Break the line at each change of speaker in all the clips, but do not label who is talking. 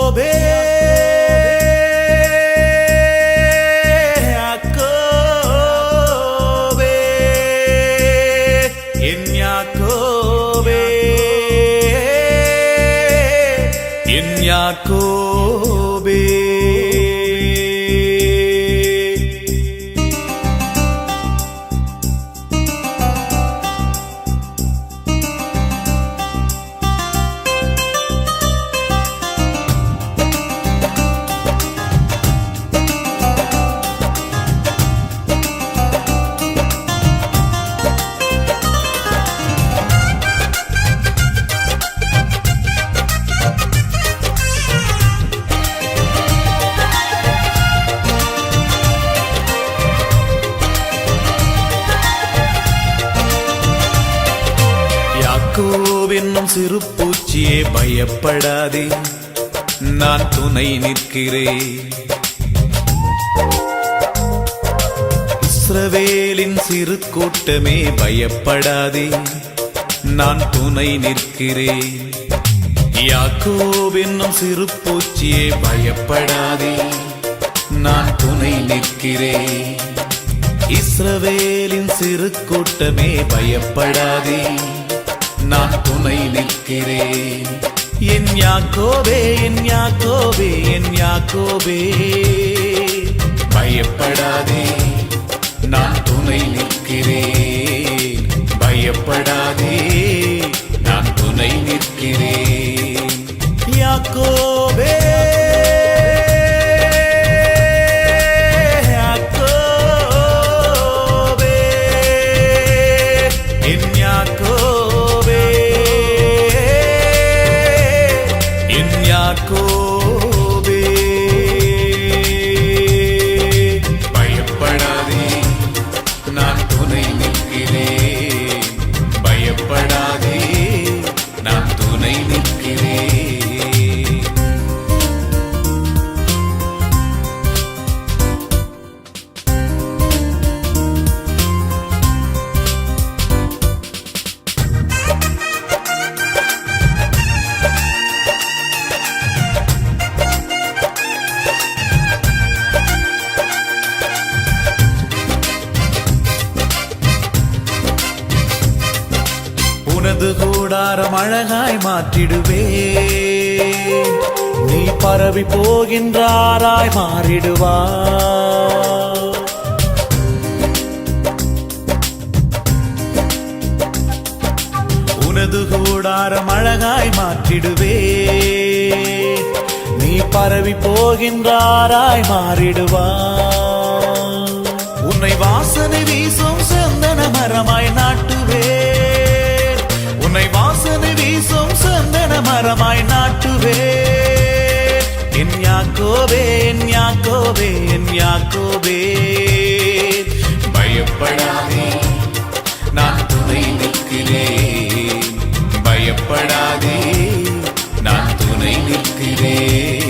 யாக்கோபே யாக்கோபென்னும் சிறு பூச்சியே பயப்படாதே, நான் துணை நிற்கிறேன். இஸ்ரவேலின் சிறு கூட்டமே பயப்படாதே, நான் துணை நிற்கிறேன். யாக்கோபென்னும் சிறு பூச்சியே பயப்படாதே, நான் துணை நிற்கிறேன். இஸ்ரவேலின் சிறு கூட்டமே பயப்படாதே, நான் துணை நிற்கிறேன். என் யாக்கோபே, என் யாக்கோபே, என் யாக்கோபே, பயப்படாதே, நான் துணை நிற்கிறேன். பயப்படாதே, நான் துணை நிற்கிறேன். யாக்கோபே யாக்கோபே, பயப்படாதே, நான் துணை நிற்கிறேன். பயப்படாதே, நான் துணை நிற்கிறேன். உனது கூடாரம் அழகாய் மாற்றிடுவே, நீ பரவி போகின்றாராய் மாறிடுவா. உனது கூடாரம் அழகாய் மாற்றிடுவே, நீ பரவி போகின்றாராய் மாறிடுவா. உன்னை வாசனை வீசும் சந்தன மரமாய் நாட்டுவே, உன்னை வாசனை வீசும் சந்தன மரமாய் நாட்டுவே. என் யாக்கோபே, என் யாக்கோபே, என் யாக்கோபே, பயப்படாதே, நான் துணை நிற்கிறேன். பயப்படாதே, நான் துணை நிற்கிறேன்.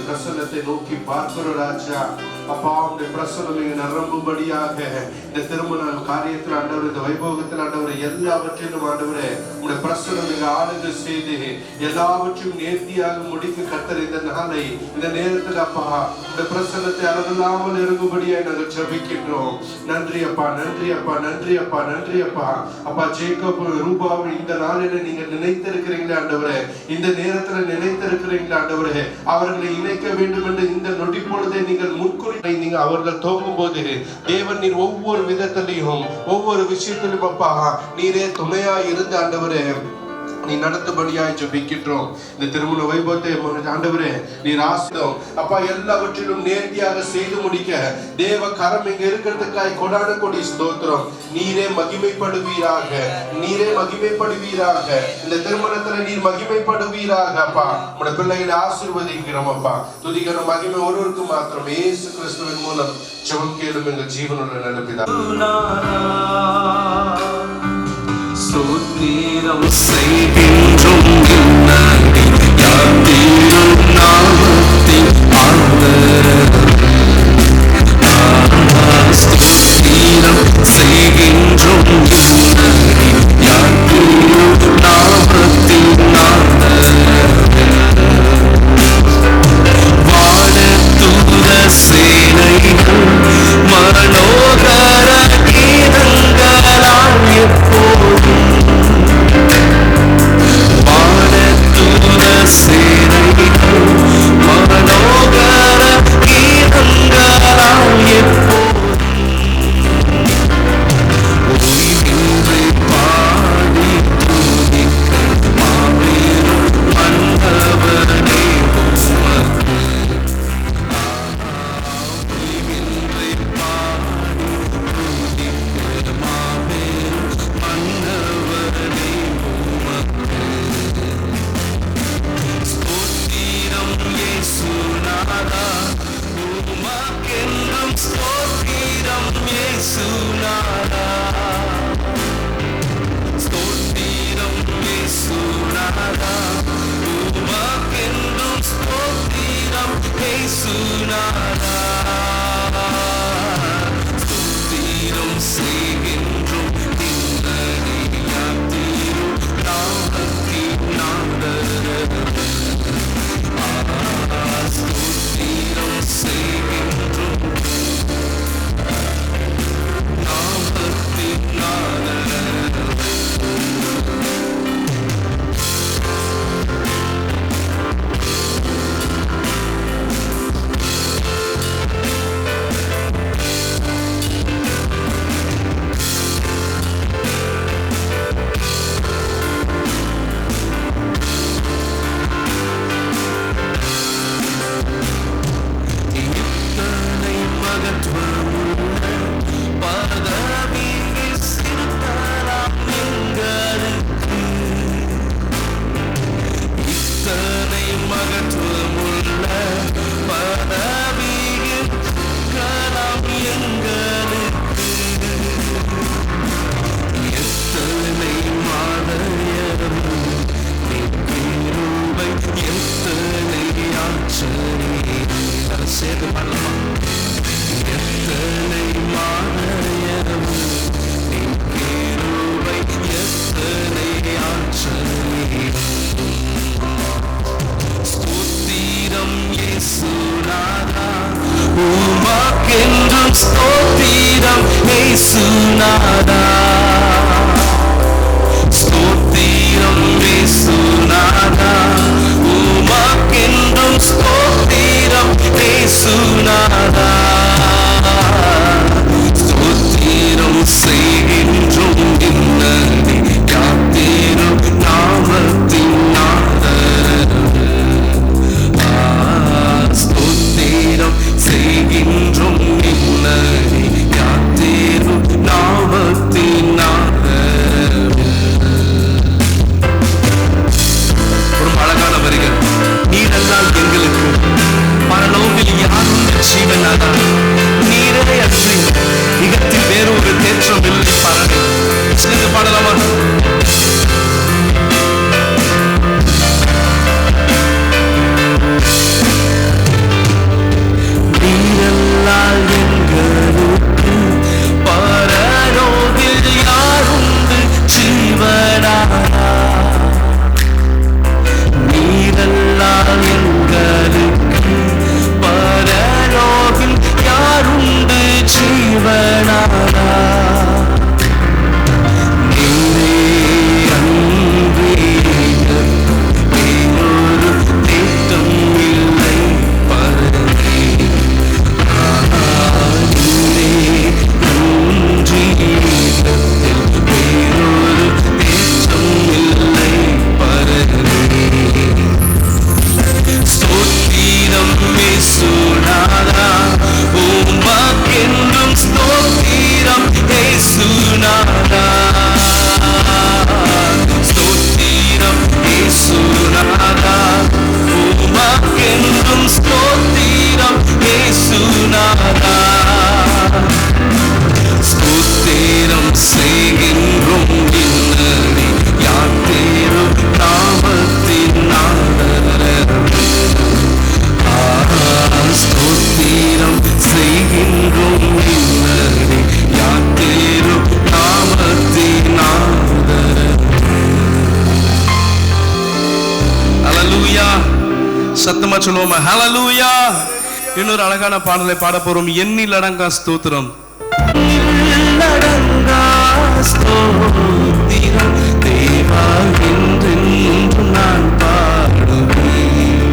பிரசன்னத்தை நோக்கி பார்க்கிறோம் ராஜா. அப்பா உடைய பிரசன்னம் நிரம்பும்படியாக இந்த திருமண காரியத்தில் ஆண்டவர், இந்த வைபோகத்தில் ஆண்டவர், எல்லாவற்றிலும் ஆண்டவரே உடைய பிரசன்னம் ஆளுகை செய்து எல்லாவற்றையும் நேர்த்தியாக முடிக்க கர்த்தர் இந்த நாளை இந்த நேரத்தில் அப்பா இந்த பிரசன்னத்தை அளவில்லாமல் இருக்கும்படியாக நாங்கள் ஜெபிக்கின்றோம். நன்றி அப்பா, நன்றி அப்பா, நன்றி அப்பா, நன்றி அப்பா. அப்பா ஜேக்கப் ரூபாவை இந்த நாளில நீங்க நினைத்திருக்கிறீங்களே ஆண்டவரே, இந்த நேரத்தில் நினைத்திருக்கிறீங்களே ஆண்டவரே, அவர்களை இணைக்க வேண்டும் என்று இந்த நொடி பொழுதை நீங்கள் முன்குறிப்பை நீங்க அவர்கள் தோங்கும் போது தேவன் நீர் ஒவ்வொரு விதத்திலையும் ஒவ்வொரு விஷயத்திலும் அப்பா நீரே துணையா இருந்து ஆண்டவரே நீ நடத்தும்படியாய் ஜெபிக்கின்றோம். இந்த திருமண வைபவத்தை ஆண்டவரே நீர் ஆசீர்வதியும் அப்பா, எல்லாவற்றிலும் நேர்த்தியாக செய்து முடிக்க தேவ கரம் இங்க இருக்கிறதுக்காய் கொடான கொடி ஸ்தோத்திரம். நீரே மகிமைப்படுவீராக, நீரே மகிமைப்படுவீராக. இந்த திருமணத்துல நீர் மகிமைப்படுவீராக அப்பா. உடைய பிள்ளைகளை ஆசீர்வதிக்கிறோம் அப்பா. துதிக்கிற மகிமை ஒருவருக்கு மாத்திரம் இயேசு கிறிஸ்துவின் மூலம் ஜெபம் கேளும் எங்கள் ஜீவனுள்ள நல்ல
சோத்திரம் செய்கின்றோம் நாமத்தின் ஆதரவு. சோத்திரம் செய்கின்றோம் இயேசுநாதா ஸ்தோத்திரம் செய்கின்றோம் நின்னடியாத்தீரும் நாமத்தின் நாதரவே ஸ்தோத்திரம் செய்கின்றோம் நாமத்தின் நாதரவே இத்தனை மகத்துவமுள்ள பதவியில் சிறுத்தலாம் எங்களுக்கு இத்தனை மகத்துவமுள்ள பதவியில் கலாம் எங்களுக்கு எத்தனை மாதயரும் கிருபை எத்தனை ஆச்சரியம் சேர்ந்து பண்ணலாமா எத்தனை மாதயரும் கிருபை எத்தனை ஆச்சரியம் ஸ்தோத்திரம் இயேசுநாதா உமக்கென்றும் ஸ்தோத்திரம் இயேசுநாதா ஸ்தோத்திரம் இயேசுநாதா உமக்கென்றும் ஸ்தோத்திரம் இயேசுநாதா ஸ்தோத்திரம் செய்கின்றோம் இன்னடி யாத்தீரும் நாமத்தின் நாதரவே ஸ்தோத்திரம் செய்கின்றோம் இன்னடி யாத்தீரும் நாமத்தின் நாதரவே ஒரு அழகான வரிகள் நீரெல்லாம் எங்களுக்கு பரலோகில் யாரும் ஜீவனாக நீரே அன்றி இகத்தில் வேறொரு தேற்றம் இல்லை பரவே சேர்ந்து பாடலாமா நீரெல்லாம் எங்களுக்கு பரலோகில் யாருண்டு ஜீவனாக நீரெல்லாம் எங்களுக்கு பரலோகில் யாருண்டு ஜீவனானா நீரே அன்றி வேறொரு தேட்டம் இல்லை பரவே நீரே அன்றி வேறொரு தேட்டம் இல்லை பரவே ஸ்தோத்திரம் இயேசுநாதா உமக்கென்றும் ஸ்தோத்திரம் இயேசுநாதா ஸ்தோத்திரம் இயேசுநாதா உமக்கென்றும் ஸ்தோத்திரம் இயேசுநாதா ஸ்தோத்திரம் செய்கின்றோம் இன்னடி யாத்தீரும் நாமத்தின் நாதரவே ஸ்தோத்திரம் செய்கின்றோம் இன்னடி யாத்தீரும் நாமத்தின் நாதரவே ஹல்லேலூயா சத்தமா சொல்லுவோமா ஹல்லேலூயா இன்னொரு அழகான பாடலை பாட போறோம் எண்ணில் அடங்கா ஸ்தோத்திரம் அடங்கா ஸ்தோத்திரம் தேவா என்றென்றும் நான் பாடுவேன்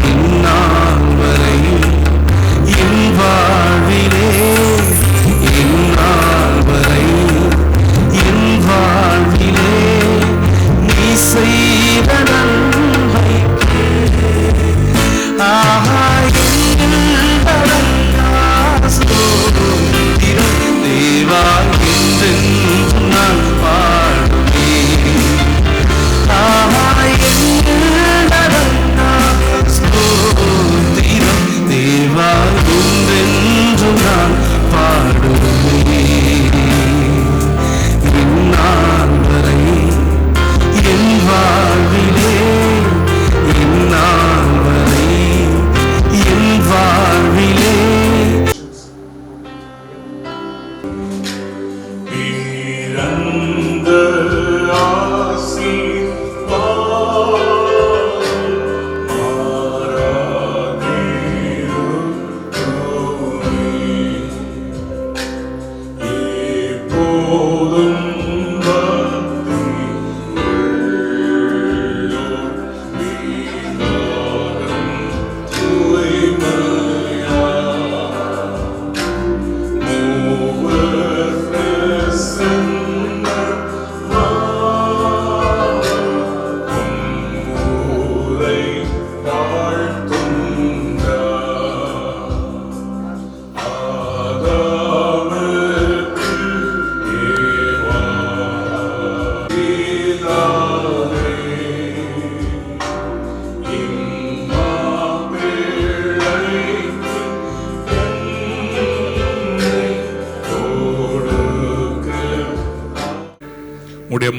இந்நாள் வரை என் வாழ்விலே இந்நாள் வரை என் வாழ்விலே நீ செய்த நன்மைக்கே ஆஹா எண்ணில் அடங்கா ஸ்தோத்திரம் தேவா என்றென்றும் நான் பாடுவேன்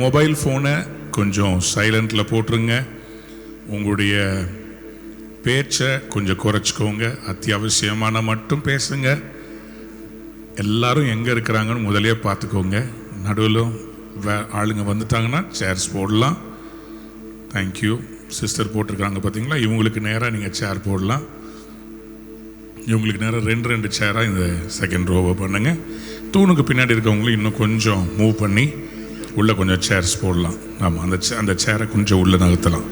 மொபைல் ஃபோனை கொஞ்சம் சைலண்டில் போட்டுருங்க. உங்களுடைய பேச்சை கொஞ்சம் குறைச்சிக்கோங்க. அத்தியாவசியமான மட்டும் பேசுங்க. எல்லாரும் எங்கே இருக்கிறாங்கன்னு முதலே பார்த்துக்கோங்க. நடுவில் ஆளுங்க வந்துட்டாங்கன்னா சேர்ஸ் போடலாம். தேங்க்யூ. சிஸ்டர் போட்டிருக்காங்க பார்த்தீங்களா, இவங்களுக்கு நேராக நீங்கள் சேர் போடலாம். இவங்களுக்கு நேராக 2 சேராக இந்த செகண்ட் ரோவை பண்ணுங்க. தூணுக்கு பின்னாடி இருக்கவங்களும் இன்னும் கொஞ்சம் மூவ் பண்ணி உள்ளே கொஞ்சம் சேர்ஸ் போடலாம். ஆமாம், அந்த சேரை கொஞ்சம் உள்ளே நகர்த்தலாம்.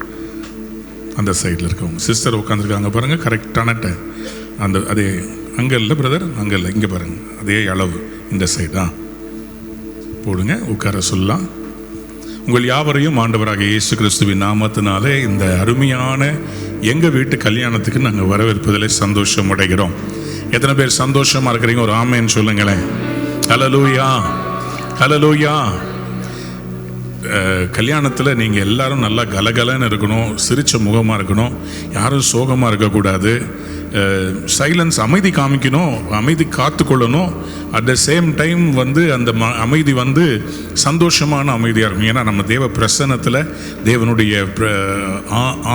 அந்த சைடில் இருக்கவங்க சிஸ்டர் உட்காந்துருக்காங்க பாருங்கள், கரெக்டான அந்த அதே அங்கே இல்லை பிரதர், அங்கே இல்லை, இங்கே பாருங்கள், அதே அளவு இந்த சைடா போடுங்க. உட்கார சொல்லலாம். உங்கள் யாவரையும் ஆண்டவராக இயேசு கிறிஸ்துவின் நாமத்தினாலே இந்த அருமையான எங்கள் வீட்டு கல்யாணத்துக்கு நாங்கள் வரவேற்பதில் சந்தோஷம் அடைகிறோம். எத்தனை பேர் சந்தோஷமாக இருக்கிறீங்க? ஒரு ஆமேன்னு சொல்லுங்களேன். ஹல்லேலூயா, ஹல்லேலூயா. கல்யாணத்தில் நீங்கள் எல்லாரும் நல்லா கலகலன்னு இருக்கணும், சிரிச்ச முகமாக இருக்கணும், யாரும் சோகமாக இருக்கக்கூடாது. சைலன்ஸ், அமைதி காமிக்கணும், அமைதி காத்துக்கொள்ளணும். அட் த சேம் டைம் வந்து அந்த அமைதி வந்து சந்தோஷமான அமைதியாக இருக்கும். ஏன்னா நம்ம தேவ பிரசன்னத்தில், தேவனுடைய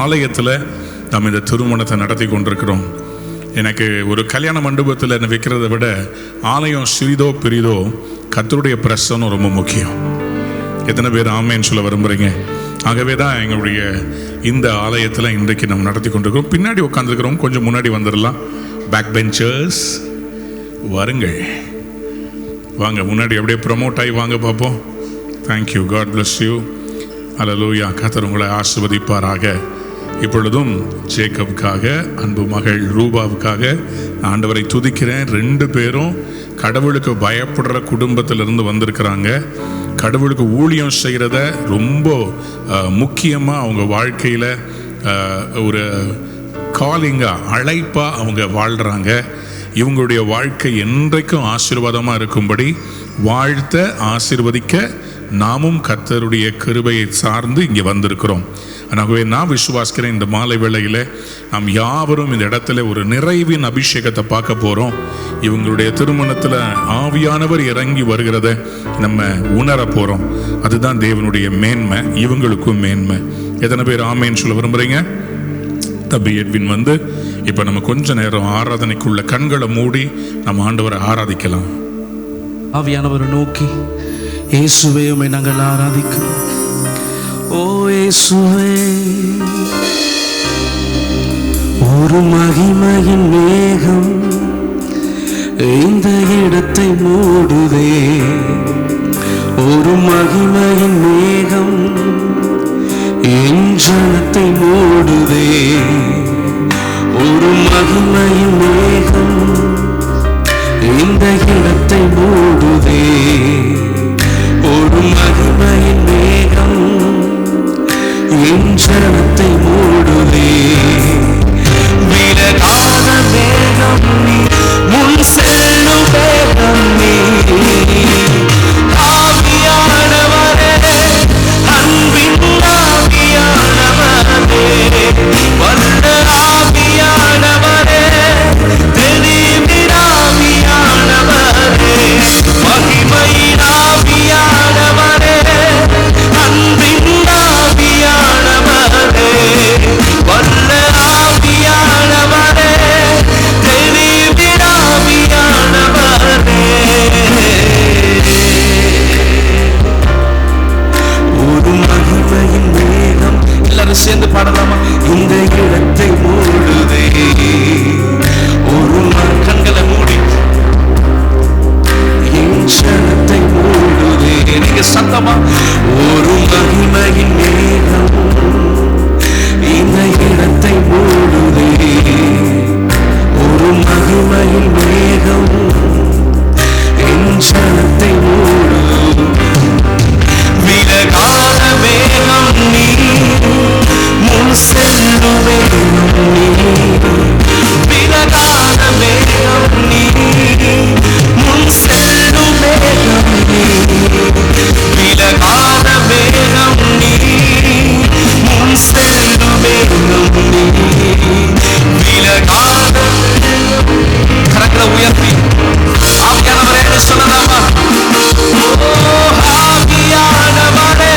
ஆலயத்தில் நம்ம இந்த திருமணத்தை நடத்தி கொண்டிருக்கிறோம். எனக்கு ஒரு கல்யாண மண்டபத்தில் என்ன வைக்கிறத விட ஆலயம் சிறிதோ பெரிதோ கர்த்தருடைய பிரசன்னம் ரொம்ப முக்கியம். எத்தனை பேர் ஆமேன்னு சொல்ல விரும்புகிறீங்க? ஆகவே தான் எங்களுடைய இந்த ஆலயத்தில் இன்றைக்கு நம்ம நடத்தி கொண்டிருக்கிறோம். பின்னாடி உட்காந்துருக்கிறோம், கொஞ்சம் முன்னாடி வந்துடலாம். பேக் பெஞ்சர்ஸ் வருங்கள், வாங்க முன்னாடி அப்படியே ப்ரமோட் ஆகி வாங்க பார்ப்போம். Thank you, God bless you. Hallelujah. கர்த்தர் உங்களை ஆசீர்வதிப்பாராக. இப்பொழுதும் ஜேக்கப்காக, அன்பு மகள் ரூபாவுக்காக ஆண்டவரை துதிக்கிறேன். 2 பேரும் கடவுளுக்கு பயப்படுற குடும்பத்திலிருந்து வந்திருக்கிறாங்க. கடவுளுக்கு ஊழியம் செய்கிறத ரொம்ப முக்கியமாக அவங்க வாழ்க்கையில் ஒரு காலிங்காக, அழைப்பாக அவங்க வாழ்கிறாங்க. இவங்களுடைய வாழ்க்கை என்றைக்கும் ஆசீர்வாதமாக இருக்கும்படி வாழ்த்த ஆசீர்வதிக்க நாமும் கர்த்தருடைய கிருபையை சார்ந்து இங்கே வந்திருக்கிறோம். ஆகவே நான் விசுவாசிக்கிறேன், இந்த மாலை வேளையில் நாம் யாவரும் இந்த இடத்துல ஒரு நிறைவின் அபிஷேகத்தை பார்க்க போகிறோம். இவங்களுடைய திருமணத்தில் ஆவியானவர் இறங்கி வருகிறத நம்ம உணர போகிறோம். அதுதான் தேவனுடைய மேன்மை, இவங்களுக்கும் மேன்மை. எத்தனை பேர் ஆமேன்னு சொல்ல விரும்புகிறீங்க? தம்பி எட்வின் வந்து இப்போ நம்ம கொஞ்ச நேரம் ஆராதனைக்குள்ள கண்களை மூடி நம்ம ஆண்டவரை ஆராதிக்கலாம்.
ஆவியானவரை நோக்கி, இயேசுவே உம்மை நாங்கள் ஆராதிக்கிறோம். ஓ இயேசுவே, ஒரு மகிமையின் மேகம் இந்த இடத்தை மூடுதே. ஒரு மகிமையின் மேகம் என் ஜனத்தை மூடுதே. ஒரு மகிமையின் மேகம் இந்த இடத்தை மூடுதே. ஒரு மகிமையின் மேகம் என் ஜனத்தை மூடுதே. விலகாத மேகம் நீ, முன் செல்லும் வேகம் நீ. ஆவியானவரே, அன்பின் ஆவியானவரே, வல்ல ஆவியானவரே, தெளிவின் ஆவியானவரே, மகிமையின் ஆவியானவரே, அன்பின் ஆவியானவரே, வல்ல ஆவியானவரே, தெளிவின் ஆவியானவரே. ஒரு மகிமையின் மேகம், எல்லாரும் சேர்ந்து பாடலாமா? இந்த இடத்தை மூடுதே. ஒரு கண்களை மூடி என் ஜனத்தை மூடுதே. நீங்க சத்தமா, ஒரு மகிமையின் மேகம் இந்த இடத்தை மூடுதே. ஒரு மகிமையின் மேகம் என் ஜனத்தை மூடுதே. விலகாத மேகம் நீ, முன் செல்லும் மேகம் நீ. விலகாத மேகம் நீ, முன் செல்லும் மேகம் நீ. விலகாத மேகம் நீ, முன் செல்லும் மேகம் நீ. விலகாத கரங்களை உயர்த்தி ஆவியானவரே சொல்லலாமா? ஓ ஆவியானவரே,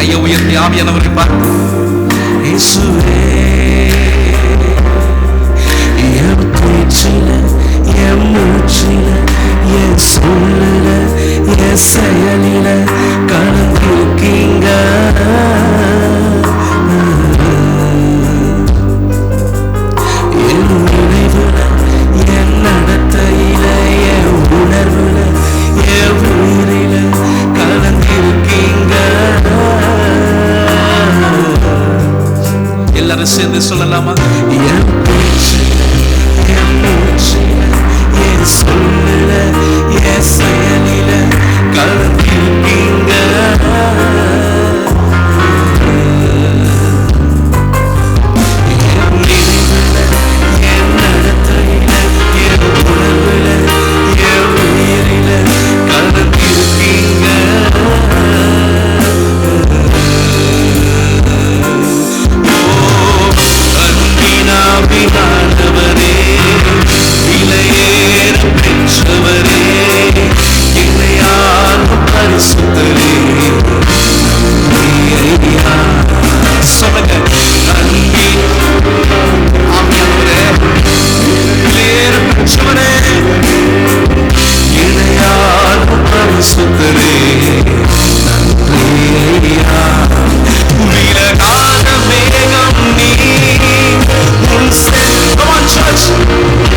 கையை உயர்த்தி ஆவியானவரை பார்த்து, இயேசுவே என் பேச்சில, என் மூச்சில, என் சொல்லுல, என் செயலில கலந்திருக்கீங்க. என் நினைவுல, என் நடத்தையில, என் உணர்வுல, என் உயிரில கலந்திருக்கீங்க. எல்லாரும் சேர்ந்து சொல்லலாமா? என் பேச்சில, என் மூச்சில, என் சொல்லுல, என் செயலில கலந்திருக்கீங்க. என் நினைவுல, என் நடத்தையில, என் உணர்வுல, என் உயிரில கலந்திருக்கீங்க. அன்பினாவியானவரே, விலையேற பெற்றவரே, என்னையால் பரிசுத்தரே, ஐயா சொல்லுங்க. அன்பின் ஆவியானவரே, விலையேற பெற்றவரே, என்னையால் பரிசுத்தரே, நன்றி ஐயா. விலகாத மேகம் நீ, உன்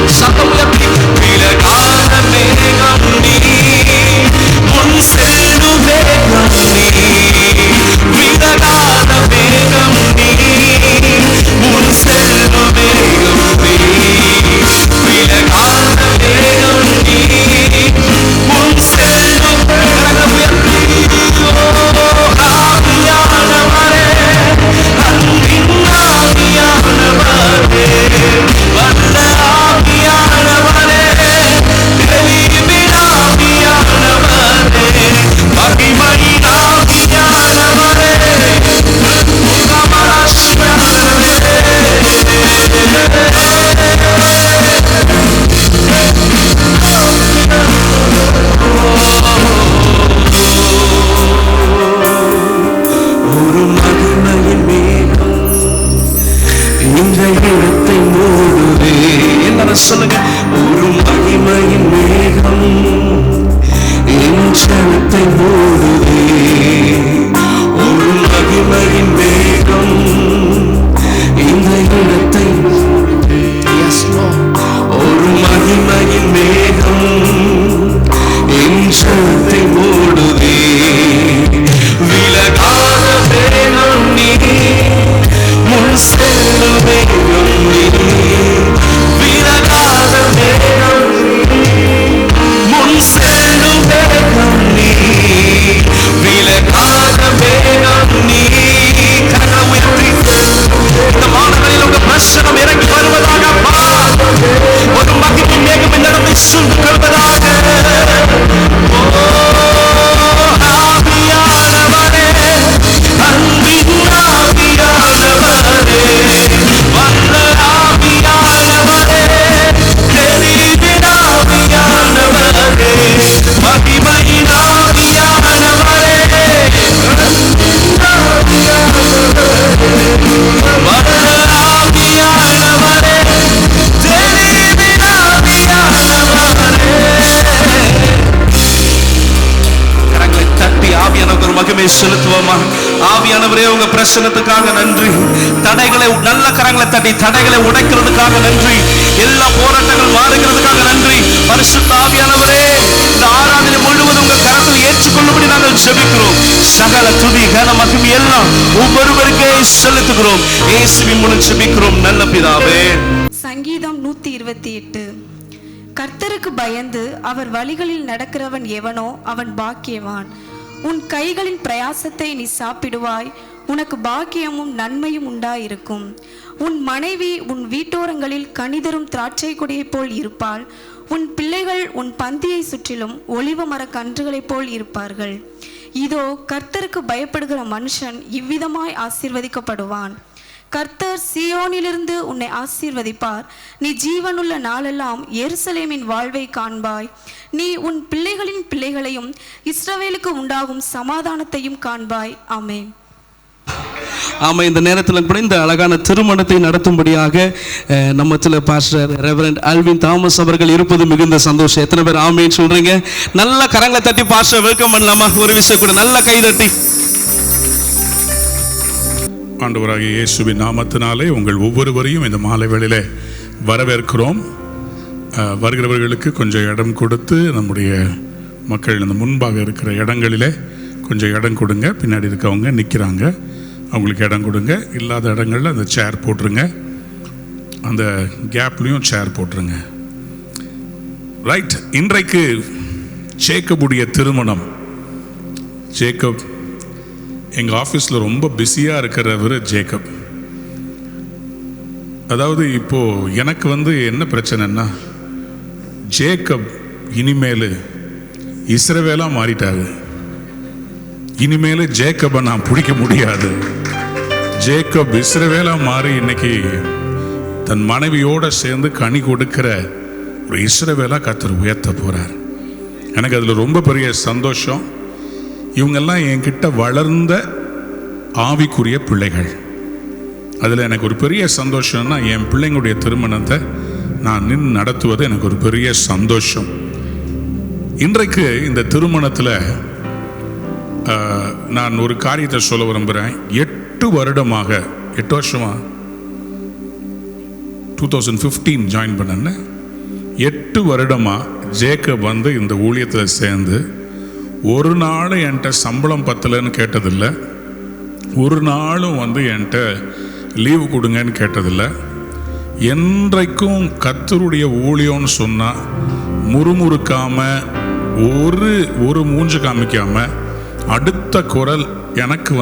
சத்தம் உயர்த்தி, விலகாத மேகம் நீ, உன் செல்லும் வேகம் நீ, விலகாத மேகம் நீ, உன் செல்லும் வேகம் நீ, விலகாத மேகம் நீ, உன் செல்லும் வேகம் உயர்த்தி. ஆவியானவரே, அன்பின் ஆவியானவரே, வல்ல ஆவியானவரே, தெளிவின் ஆவியானவரே, மகிமையின் ஆவியானவரே, ஒரு மகிமையின் மேகம் இந்த இடத்தை மூடுவே. எல்லாரும் சொல்லுங்க. ஒரு மகிமையின் மேகம் என் ஜனத்தை மூடுவே. ஒரு மகிமையின் மேகம் இந்த இடத்தை, ஒரு மகிமையின் மேகம் என் ஜனத்தை மூடுவே. விலகாத மேகம் நீ, முன் செல்லும் வேகம் நீ, விலகாத மேகம் நீ, முன் செல்லும் வேகம் நீ, விலகாத மேகம் நீ. கரங்களை உயர்த்தி, இந்த மாதங்களில் உங்க பிரசனம் இறங்கி வருவதாக, ஒரு மகிமை மேகம் இந்த இடத்தை சூழ்ந்து கொள்வதாக. ஆவியானவரே, அன்பின் ஆவியானவரே, வல்ல ஆவியானவரே, தெளிவின் ஆவியானவரே, மகிமையின் ஆவியானவரே, வல்ல ஆவியானவரே, தெளிவின் ஆவியானவரே. கரங்களை தட்டி ஆவியானவர் ஒரு மகிமை செலுத்துவோமா? ஆவியானவரே, உங்க பிரசன்னத்துக்காக நன்றி. தடைகளை நல்ல கரங்களை தட்டி தடைகளை உடைக்கிறதுக்காக நன்றி. எல்லா போராட்டங்கள் மாறுகிறதுக்காக நன்றி. பரிசுத்த ஆவியானவரே, இந்த ஆராதனை முழுவதும் உங்க கரத்தில் ஏற்றுக்கொள்ளும்படி நாங்கள் ஜெபிக்கிறோம். சகல துதி கன மகிமை எல்லாம் ஒவ்வொருவருக்கே செலுத்துகிறோம். இயேசுவின் மூலம் ஜெபிக்கிறோம் நல்ல பிதாவே.
சங்கீதம் 128. கர்த்தருக்கு பயந்து அவர் வழிகளில் நடக்கிறவன் எவனோ அவன் பாக்கியவான். உன் கைகளின் பிரயாசத்தை நீ சாப்பிடுவாய், உனக்கு பாக்கியமும் நன்மையும் உண்டாயிருக்கும். உன் மனைவி உன் வீட்டோரங்களில் கனிதரும் திராட்சை கொடியைப் போல் இருப்பாள். உன் பிள்ளைகள் உன் பந்தியை சுற்றிலும் ஒலிவ மர கன்றுகளைப் போல் இருப்பார்கள். இதோ கர்த்தருக்கு பயப்படுகிற மனுஷன் இவ்விதமாய் ஆசீர்வதிக்கப்படுவான். கர்த்தர் சீயோனிலிருந்து உன்னை ஆசீர்வதிப்பார். நீ ஜீவனுள்ள நாளெல்லாம் எருசலேமின் வாழ்வை காண்பாய். நீ உன் பிள்ளைகளின் பிள்ளைகளையும் இஸ்ரவேலுக்கு உண்டாகும் சமாதானத்தையும் காண்பாய். ஆமென்.
ஆமாம், இந்த நேரத்தில் கூட இந்த அழகான திருமணத்தை நடத்தும்படியாக நம்மத்தில் பாஸ்டர் ரெவரண்ட் ஆல்வின் தாமஸ் அவர்கள் இருப்பது மிகுந்த சந்தோஷம். எத்தனை பேர் ஆமேன்னு சொல்றீங்க? நல்ல கரங்களை தட்டி பாஸ்டர் வெல்கம் பண்ணலாமா? ஒரு விஷயம் கூட நல்ல கை தட்டி.
ஆண்டவராகிய இயேசுவின் நாமத்தினாலே உங்கள் ஒவ்வொருவரையும் இந்த மாலை வேளையிலே வரவேற்கிறோம். வருகிறவர்களுக்கு கொஞ்சம் இடம் கொடுத்து, நம்முடைய மக்கள் இந்த முன்பாக இருக்கிற இடங்களிலே கொஞ்சம் இடம் கொடுங்க. பின்னாடி இருக்கவங்க நிற்கிறாங்க, அவங்களுக்கு இடம் கொடுங்க. இல்லாத இடங்களில் அந்த சேர் போட்டுருங்க, அந்த கேப்லேயும் சேர் போட்டுருங்க. ரைட், இன்றைக்கு ஜேக்கபுடைய திருமணம். ஜேக்கப் எங்கள் ஆஃபீஸில் ரொம்ப பிஸியாக இருக்கிறவர் ஜேக்கப். அதாவது இப்போது எனக்கு என்ன பிரச்சனைன்னா, ஜேக்கப் இனிமேல் இஸ்ரவேலாக மாறிட்டாரு. இனிமேல் ஜேக்கப்பை நான் பிடிக்க முடியாது. ஜேக்கப் இஸ்ரவேலாக மாறி இன்னைக்கு தன் மனைவியோடு சேர்ந்து கனி கொடுக்கிற ஒரு இஸ்ரவேலாக கர்த்தர் உயர்த்த போகிறார். எனக்கு அதில் ரொம்ப பெரிய சந்தோஷம். இவங்கெல்லாம் என்கிட்ட வளர்ந்த ஆவிக்குரிய பிள்ளைகள். அதில் எனக்கு ஒரு பெரிய சந்தோஷம்னா, என் பிள்ளைங்களுடைய திருமணத்தை நான் நின்று நடத்துவது எனக்கு ஒரு பெரிய சந்தோஷம். இன்றைக்கு இந்த திருமணத்தில் நான் ஒரு காரியத்தை சொல்ல விரும்புகிறேன். 8 வருடமாக 8 வருஷமாக 2015 ஜாயின் பண்ணேன்னு 8 வருடமாக ஜேக்கப் இந்த ஊழியத்தில் சேர்ந்து ஒரு நாள் என்கிட்ட சம்பளம் பத்தலைன்னு கேட்டதில்லை, ஒரு நாளும் என்கிட்ட லீவு கொடுங்கன்னு கேட்டதில்லை. என்றைக்கும் கர்த்தருடைய ஊழியம்னு சொன்னால் முறுமுறுக்காமல், ஒரு மூஞ்சு காமிக்காமல், அடுத்த குரல் எனக்கு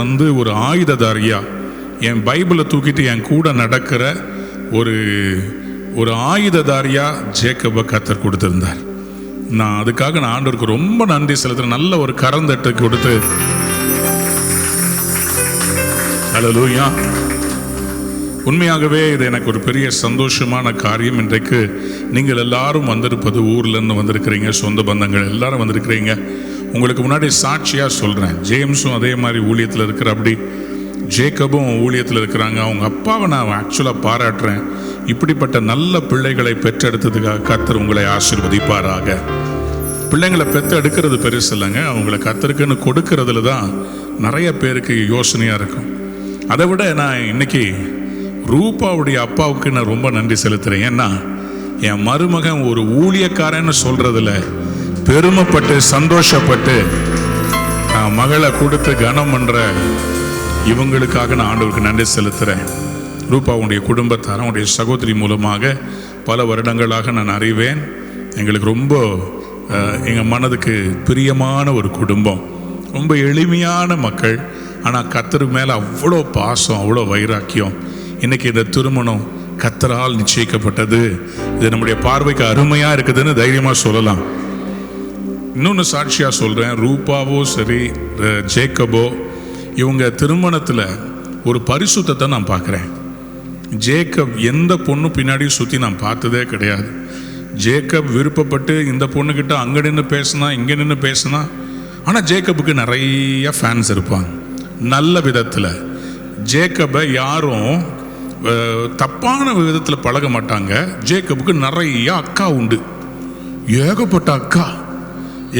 ஒரு ஆயுததாரியா, என் பைபிளை தூக்கிட்டு என் கூட நடக்கிற ஒரு ஆயுததாரியா ஜேக்கபை கர்த்தர் கொடுத்திருந்தார். நான் அதுக்காக நான் ஆண்டவருக்கு ரொம்ப நன்றி செலுத்துறேன். நல்ல ஒரு கரந்தட்டு கொடுத்து ஹல்லேலூயா. உண்மையாகவே இது எனக்கு ஒரு பெரிய சந்தோஷமான காரியம். இன்றைக்கு நீங்கள் எல்லாரும் வந்திருப்பது, ஊர்லேருந்து வந்திருக்கிறீங்க, சொந்த பந்தங்கள் எல்லாரும் வந்திருக்கிறீங்க. உங்களுக்கு முன்னாடி சாட்சியாக சொல்கிறேன், ஜேம்ஸும் அதே மாதிரி ஊழியத்தில் இருக்கிற, அப்படி ஜேக்கபும் ஊழியத்தில் இருக்கிறாங்க. அவங்க அப்பாவை நான் ஆக்சுவலாக பாராட்டுறேன். இப்படிப்பட்ட நல்ல பிள்ளைகளை பெற்றெடுத்ததுக்காக கர்த்தர் உங்களை ஆசீர்வதிப்பாராக. பிள்ளைங்களை பெற்றெடுக்கிறது பெருசு இல்லைங்க, அவங்கள கர்த்தருக்குன்னு கொடுக்கறதுல தான் நிறைய பேருக்கு யோசனையாக இருக்கும். அதை விட நான் இன்னைக்கு ரூபாவுடைய அப்பாவுக்கு நான் ரொம்ப நன்றி செலுத்துகிறேன். ஏன்னா என் மருமகன் ஒரு ஊழியக்காரன்னு சொல்கிறதுல பெருமைப்பட்டு சந்தோஷப்பட்டு நான் மகளை கொடுத்து கனம் பண்ணுற இவங்களுக்காக நான் ஆண்டவருக்கு நன்றி செலுத்துகிறேன். ரூபாவுடைய குடும்பத்தார், அவனுடைய சகோதரி மூலமாக பல வருடங்களாக நான் அறிவேன். எங்களுக்கு ரொம்ப எங்கள் மனதுக்கு பிரியமான ஒரு குடும்பம், ரொம்ப எளிமையான மக்கள். ஆனால் கர்த்தர் மேலே அவ்வளோ பாசம், அவ்வளோ வைராக்கியம். இன்றைக்கி இந்த திருமணம் கர்த்தரால் நிச்சயிக்கப்பட்டது. இது நம்முடைய பார்வைக்கு அருமையாக இருக்குதுன்னு தைரியமாக சொல்லலாம். இன்னொன்று சாட்சியாக சொல்கிறேன், ரூபாவோ சரி ஜேக்கபோ இவங்க திருமணத்தில் ஒரு பரிசுத்தத்தை நான் பார்க்குறேன். ஜேக்கப் எந்த பொண்ணு பின்னாடியும் சுற்றி நான் பார்த்ததே கிடையாது. ஜேக்கப் விருப்பப்பட்டு இந்த பொண்ணுக்கிட்ட அங்கே நின்று பேசினா, இங்கே நின்று பேசினா. ஆனால் ஜேக்கப்புக்கு நிறைய ஃபேன்ஸ் இருப்பாங்க, நல்ல விதத்தில். ஜேக்கப்பை யாரும் தப்பான விதத்தில் பழக மாட்டாங்க. ஜேக்கப்புக்கு நிறைய அக்கா உண்டு, ஏகப்பட்ட அக்கா.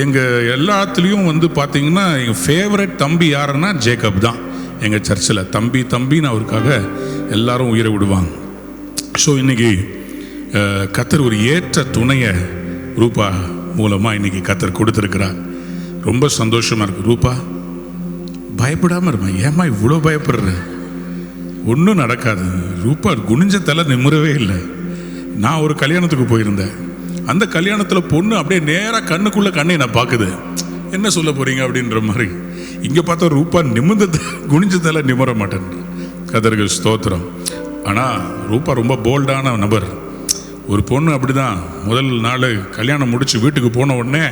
எங்கள் எல்லாத்துலேயும் பார்த்தீங்கன்னா எங்கள் ஃபேவரட் தம்பி யாருன்னா ஜேக்கப் தான். எங்கள் சர்ச்சில் தம்பின்னு அவருக்காக எல்லாரும் உயிரை விடுவாங்க. ஸோ இன்றைக்கி கர்த்தர் ஒரு ஏற்ற துணையை ரூபா மூலமாக இன்றைக்கி கர்த்தர் கொடுத்துருக்கிறார். ரொம்ப சந்தோஷமாக இருக்குது. ரூபா பயப்படாமல் இருப்பேன். ஏம்மா இவ்வளோ பயப்படுறேன்? ஒன்றும் நடக்காது. ரூபா குனிஞ்ச தலை நிமிரவே இல்லை. நான் ஒரு கல்யாணத்துக்கு போயிருந்தேன். அந்த கல்யாணத்தில் பொண்ணு அப்படியே நேராக கண்ணுக்குள்ளே கண்ணை நான் பார்க்குது. என்ன சொல்ல போகிறீங்க அப்படின்ற மாதிரி. இங்கே பார்த்தா ரூபா குனிஞ்ச தலை நிமிர மாட்டேன். கர்த்தருக்கு ஸ்தோத்திரம். ஆனால் ரூபா ரொம்ப போல்டான நபர். ஒரு பொண்ணு அப்படி தான், முதல் நாள் கல்யாணம் முடித்து வீட்டுக்கு போன உடனே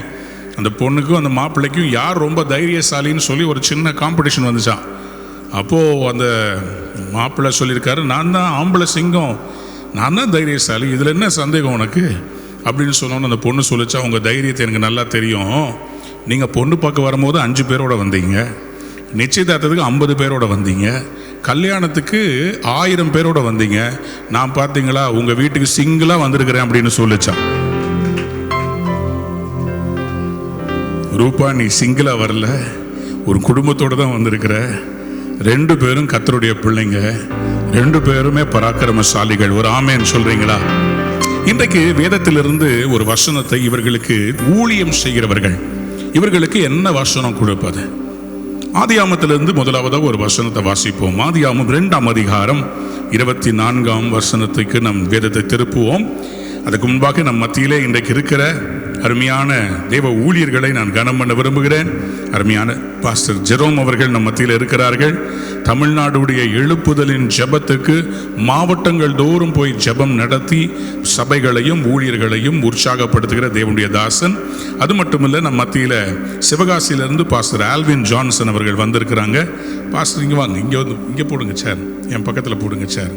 அந்த பொண்ணுக்கும் அந்த மாப்பிள்ளைக்கும் யார் ரொம்ப தைரியசாலின்னு சொல்லி ஒரு சின்ன காம்படிஷன் வந்துச்சான். அப்போது அந்த மாப்பிள்ளை சொல்லியிருக்காரு, நான் தான் ஆம்பளை சிங்கம், நான் தான் தைரியசாலி, இதில் என்ன சந்தேகம் உனக்கு அப்படின்னு சொன்னோன்னு அந்த பொண்ணு சொல்லிச்சா, உங்கள் தைரியத்தை எனக்கு நல்லா தெரியும். நீங்கள் பொண்ணு பார்க்க வரும்போது 5 பேரோட வந்தீங்க, நிச்சயதார்த்தத்துக்கு 50 பேரோட வந்தீங்க, கல்யாணத்துக்கு 1000 பேரோட வந்தீங்க, நான் பார்த்தீங்களா உங்க வீட்டுக்கு சிங்கிளா வந்திருக்கிறேன் அப்படின்னு சொல்லிச்சான். ரூபா, நீ சிங்கிளா வரல, ஒரு குடும்பத்தோட தான் வந்திருக்கிற. 2 பேரும் கர்த்தருடைய பிள்ளைங்க, 2 பேருமே பராக்கிரமசாலிகள். ஒரு ஆமேன் சொல்றீங்களா? இன்றைக்கு வேதத்திலிருந்து ஒரு வசனத்தை இவர்களுக்கு ஊழியம் செய்கிறவர்கள், இவர்களுக்கு என்ன வசனம் கொடுப்பது? ஆதியாமத்திலிருந்து முதலாவதாக ஒரு வசனத்தை வாசிப்போம். ஆதியாமம் 2ஆம் அதிகாரம் 24ஆம் வசனத்துக்கு நம் வேதத்தை திருப்புவோம். அதுக்கு முன்பாக நம் மத்தியிலே இன்றைக்கு இருக்கிற அருமையான தேவ ஊழியர்களை நான் கனம் பண்ண விரும்புகிறேன். அருமையான பாஸ்டர் ஜெரோம் அவர்கள் நம் மத்தியில் இருக்கிறார்கள். தமிழ்நாடுடைய எழுப்புதலின் ஜெபத்துக்கு மாவட்டங்கள் தோறும் போய் ஜெபம் நடத்தி சபைகளையும் ஊழியர்களையும் உற்சாகப்படுத்துகிற தேவனுடைய தாசன். அது மட்டுமில்லை, நம் மத்தியில் சிவகாசியிலிருந்து பாஸ்டர் ஆல்வின் ஜான்சன் அவர்கள் வந்திருக்கிறாங்க. பாஸ்டர் இங்கே வாங்க, இங்கே வந்து இங்கே போடுங்க சார், என் பக்கத்தில் போடுங்க சார்.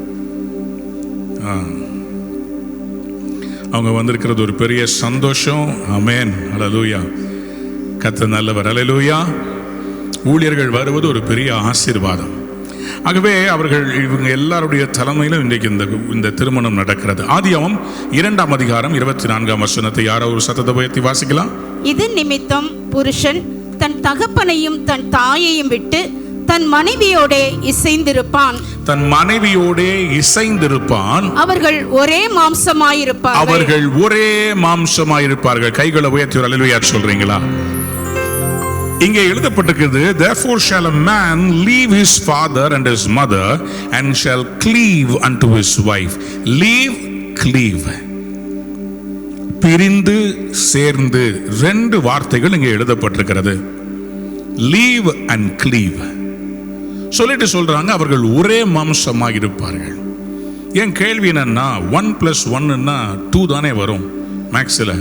அவங்க வந்திருக்கிறது ஒரு பெரிய சந்தோஷம். ஆமென், அல்லேலூயா. கர்த்தர் நல்லவர், அல்லேலூயா. ஊழியர்கள் வருவது ஒரு பெரிய ஆசீர்வாதம். ஆகவே இவங்க எல்லாருடைய தலைமையிலும் இன்றைக்கு இந்த திருமணம் நடக்கிறது. ஆதியாகமம் 2ஆம் அதிகாரம் 24ஆம் வசனத்தை யாரோ ஒரு சத்தத்தை உயர்த்தி வாசிக்கலாம்.
இது நிமித்தம் புருஷன் தன் தகப்பனையும் தன் தாயையும் விட்டு தன் மனைவியோடே இசைந்திருப்பான்.
தன் மனைவியோடே இசைந்திருப்பான்.
அவர்கள் ஒரே மாம்சமாயிருப்பார்கள்.
அவர்கள் ஒரே மாம்சமாயிருப்பார்கள். கைகளை உயர்த்தி அல்லேலூயா சொல்றீங்களா? இங்கே எழுதப்பட்டிருக்கிறது, therefore shall a man leave his father and his mother and shall cleave unto his wife. Leave, cleave. பிரிந்து சேர்ந்து 2 வார்த்தைகள் இங்கே எழுதப்பட்டிருக்கிறது. leave and cleave. சொல்லிட்டு சொல்றாங்க அவர்கள் ஒரே மாம்சமாக இருப்பார்கள். என் கேள்வி என்னன்னா, 1+1 2 தானே வரும் மேக்ஸ்ல.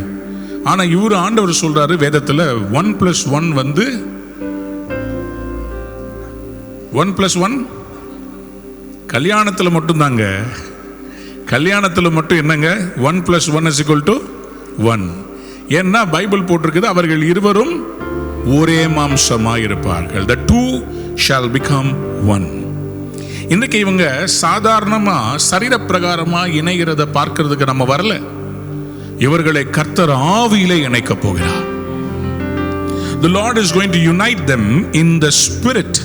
ஆனா இவரு ஆண்டவர் சொல்றாரு வேதத்துல 1+1 வந்து 1+1 கல்யாணத்துல மட்டும் தாங்க. கல்யாணத்துல மட்டும் என்னங்க 1+1 = 1. ஏன்னா பைபிள் போட்டிருக்குது அவர்கள் இருவரும் ஒரே மாம்சமாக இருப்பார்கள். The two shall become one. இன்னைக்கு இவங்க சாதாரணமா சரீர பிரகாரமா இணைகிறத பார்க்கிறதுக்கு நம்ம வரல. இவர்களை கர்த்தர் ஆவியிலே இணைக்க போகிறார். The Lord is going to unite them in the spirit.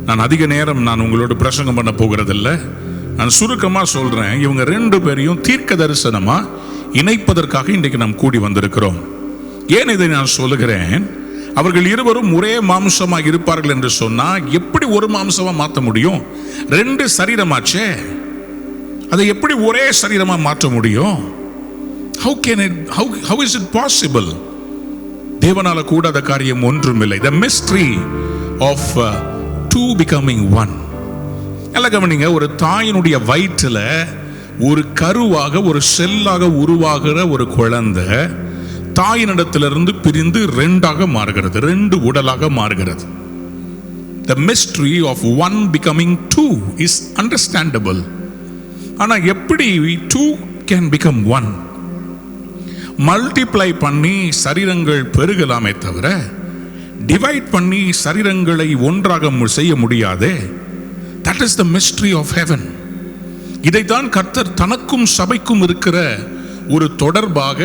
நான் அதிக நேரம் உங்களோட பிரசங்கம் பண்ண போகிறதில்ல. நான் சுருக்கமா சொல்றேன், இவங்க 2 பேரையும் தீர்க்க தரிசனமா இணைப்பதற்காக இன்றைக்கு நாம் கூடி வந்திருக்கிறோம். ஏன் இதை நான் சொல்லுகிறேன்? அவர்கள் இருவரும் ஒரே மாம்சமாக இருப்பார்கள் என்று சொன்னா எப்படி ஒரு மாம்சமா மாற்ற முடியும்? 2 சரீரமாச்சே, அதை எப்படி ஒரே சரீரமா மாற்ற முடியும்? How is it possible? தேவனால கூடாத காரியம் ஒன்றுமில்லை. The mystery of two becoming one. எல்லாம் கவனிங்க, ஒரு தாயினுடைய வயிற்றுல ஒரு கருவாக ஒரு செல்லாக உருவாகிற ஒரு குழந்தை தாயினிடத்திலிருந்து பிரிந்து 2ஆக மாறுகிறது, 2 உடலாக மாறுகிறது. The mystery of one becoming 2 is understandable. ஆனா எப்படி 2 can become 1? மல்டிப்ளை பண்ணி சரீரங்கள் பெருகலாமே தவிர டிவைட் பண்ணி சரீரங்களை ஒன்றாக செய்ய முடியாதே. That is the mystery of heaven. இதைத்தான் கர்த்தர் தனக்கும் சபைக்கும் இருக்கிற ஒரு தொடர்பாக,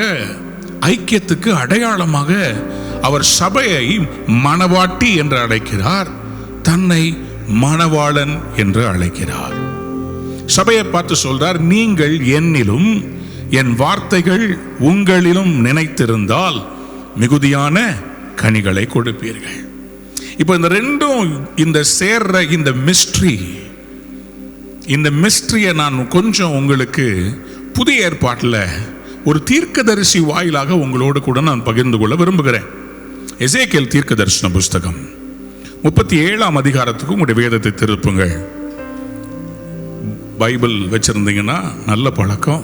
ஐக்கியத்துக்கு அடையாளமாக அவர் சபையை மணவாட்டி என்று அழைக்கிறார், தன்னை மணவாளன் என்று அழைக்கிறார். சபையை பார்த்து சொல்றார், நீங்கள் என்னிலும் என் வார்த்தைகள் உங்களிலும் நினைத்திருந்தால் மிகுதியான கனிகளை கொடுப்பீர்கள். இப்போ இந்த 2ம் இந்த சேர்ற இந்த மிஸ்ட்ரியை நான் கொஞ்சம் உங்களுக்கு புதிய ஏற்பாட்டில் ஒரு தீர்க்கதரிசி வாயிலாக உங்களோடு கூட நான் பகிர்ந்து கொள்ள விரும்புகிறேன். எசேக்கியேல் தீர்க்க தரிசன புஸ்தகம் 37ஆம் அதிகாரத்துக்கு உங்களுடைய வேதத்தை திருப்புங்கள். பைபிள் வச்சிருந்தீங்கன்னா நல்ல பழக்கம்.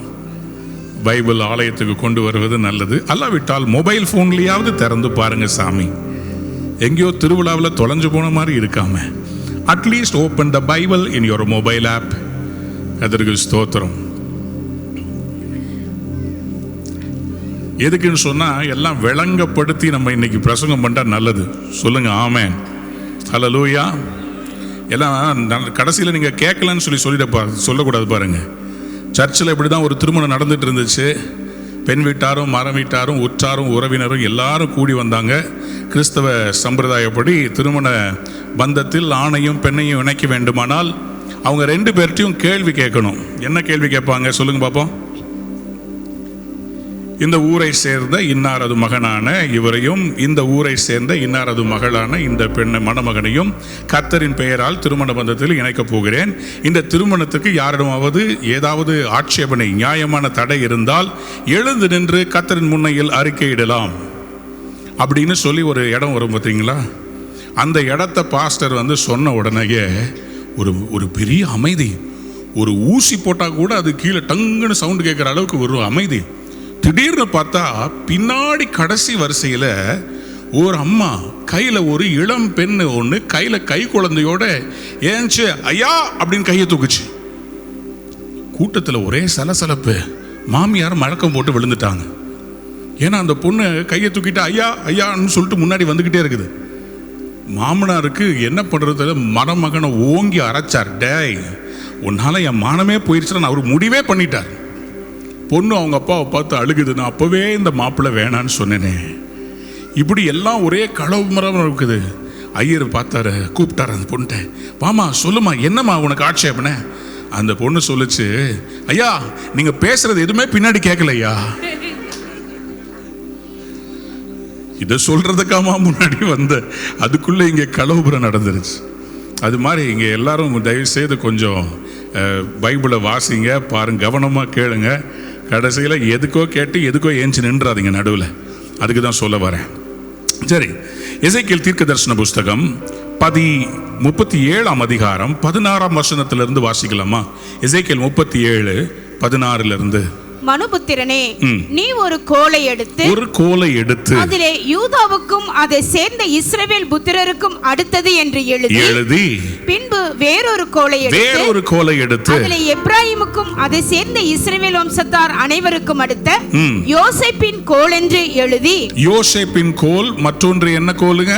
பைபிள் ஆலயத்துக்கு கொண்டு வருவது நல்லது. அல்லாவிட்டால் மொபைல் ஃபோன்லையாவது திறந்து பாருங்க சாமி. எங்கேயோ திருவிழாவில் தொலைஞ்சு போன மாதிரி இருக்காம at least open the Bible in your mobile app. அதற்கு ஸ்தோத்திரம். எதுக்குன்னு சொன்னா எல்லாம் விளங்கப்படுத்தி நம்ம இன்னைக்கு பிரசங்கம் பண்ணா நல்லது. சொல்லுங்க ஆமென், ஹல்லேலூயா. எல்லாம் கடைசியில் நீங்கள் கேட்கலன்னு சொல்லக்கூடாது பாருங்க. சர்ச்சில் இப்படி தான் ஒரு திருமணம் நடந்துட்டு இருந்துச்சு. பெண் வீட்டாரும் மரம் வீட்டாரும் உற்றாரும் உறவினரும் எல்லாரும் கூடி வந்தாங்க. கிறிஸ்தவ சம்பிரதாயப்படி திருமண பந்தத்தில் ஆணையும் பெண்ணையும் இணைக்க வேண்டுமானால் அவங்க 2 பேர்ட்டையும் கேள்வி கேட்கணும். என்ன கேள்வி கேட்பாங்க சொல்லுங்க பார்ப்போம். இந்த ஊரை சேர்ந்த இன்னாரது மகனான இவரையும் இந்த ஊரை சேர்ந்த இன்னாரது மகளான இந்த பெண்ணை மணமகனையும் கர்த்தரின் பெயரால் திருமண பந்தத்தில் இணைக்கப் போகிறேன். இந்த திருமணத்துக்கு யாரிடமாவது ஏதாவது ஆட்சேபனை நியாயமான தடை இருந்தால் எழுந்து நின்று கர்த்தரின் முன்னையில் அறிக்கையிடலாம் அப்படின்னு சொல்லி ஒரு இடம் வரும் பார்த்தீங்களா. அந்த இடத்த பாஸ்டர் சொன்ன உடனேயே ஒரு பெரிய அமைதி. ஒரு ஊசி போட்டால் கூட அது கீழே டங்குன்னு சவுண்டு கேட்குற அளவுக்கு ஒரு அமைதி. திடீர்னு பார்த்தா பின்னாடி கடைசி வரிசையில் ஒரு அம்மா கையில் ஒரு இளம் பெண் ஒன்று கையில் கை குழந்தையோட ஏன்ச்சு ஐயா அப்படின்னு கையை தூக்குச்சு. கூட்டத்தில் ஒரே சலசலப்பு. மாமியார் மழக்கம் போட்டு விழுந்துட்டாங்க. ஏன்னா அந்த பொண்ணு கையை தூக்கிட்டு ஐயா ஐயான்னு சொல்லிட்டு முன்னாடி வந்துக்கிட்டே இருக்குது. மாமனாருக்கு என்ன பண்ணுறது மணமகனை ஓங்கி அரைச்சார். டேய் உன்னால் என் மானமே போயிடுச்சுன்னு அவர் முடிவே பண்ணிட்டார். பொண்ணு அவங்க அப்பாவை பார்த்து அழுகுது. நான் அப்போவே இந்த மாப்பிள்ளை வேணான்னு சொன்னேனே. இப்படி எல்லாம் ஒரே களவுமரம் இருக்குது. ஐயர் பார்த்தாரு, கூப்பிட்டாரு அந்த பொண்ணை. வாமா சொல்லுமா, என்னம்மா உனக்கு ஆட்சேபனை? அந்த பொண்ணு சொல்லுச்சு, ஐயா நீங்கள் பேசுறது எதுவுமே பின்னாடி கேட்கலையா. இதை சொல்றதுக்காமா முன்னாடி வந்த, அதுக்குள்ளே இங்கே களவுபுரம் நடந்துருச்சு. அது மாதிரி இங்கே எல்லாரும் தயவு செய்து கொஞ்சம் பைபிளை வாசிங்க, பாருங்க, கவனமாக கேளுங்க. கடைசியில் எதுக்கோ கேட்டு எதுக்கோ ஏஞ்சி நின்றாதீங்க நடுவில். அதுக்கு தான் சொல்ல வரேன். சரி, எசேக்கியேல் தீர்க்க தரிசன புஸ்தகம் 37ஆம் அதிகாரம் 16ஆம் வசனத்திலிருந்து வாசிக்கலாமா? எசேக்கியேல் 37:16
மனுபுத்திரனே, நீ ஒரு கோலை எடுத்து அதிலே யூதாவுக்கும் அதை சேர்ந்த இஸ்ரவேல் புத்திரருக்கும் அடுத்தது என்று எழுதி பின்பு வேறொரு கோலை எடுத்து அதிலே எப்ராயிமுக்கும் அதை சேர்ந்த இஸ்ரவேல் வம்சத்தார் அனைவருக்கும் அடுத்த யோசேப்பின் கோல் என்று எழுதி.
யோசேப்பின் கோல் மற்றொன்று என்ன கோலுங்க?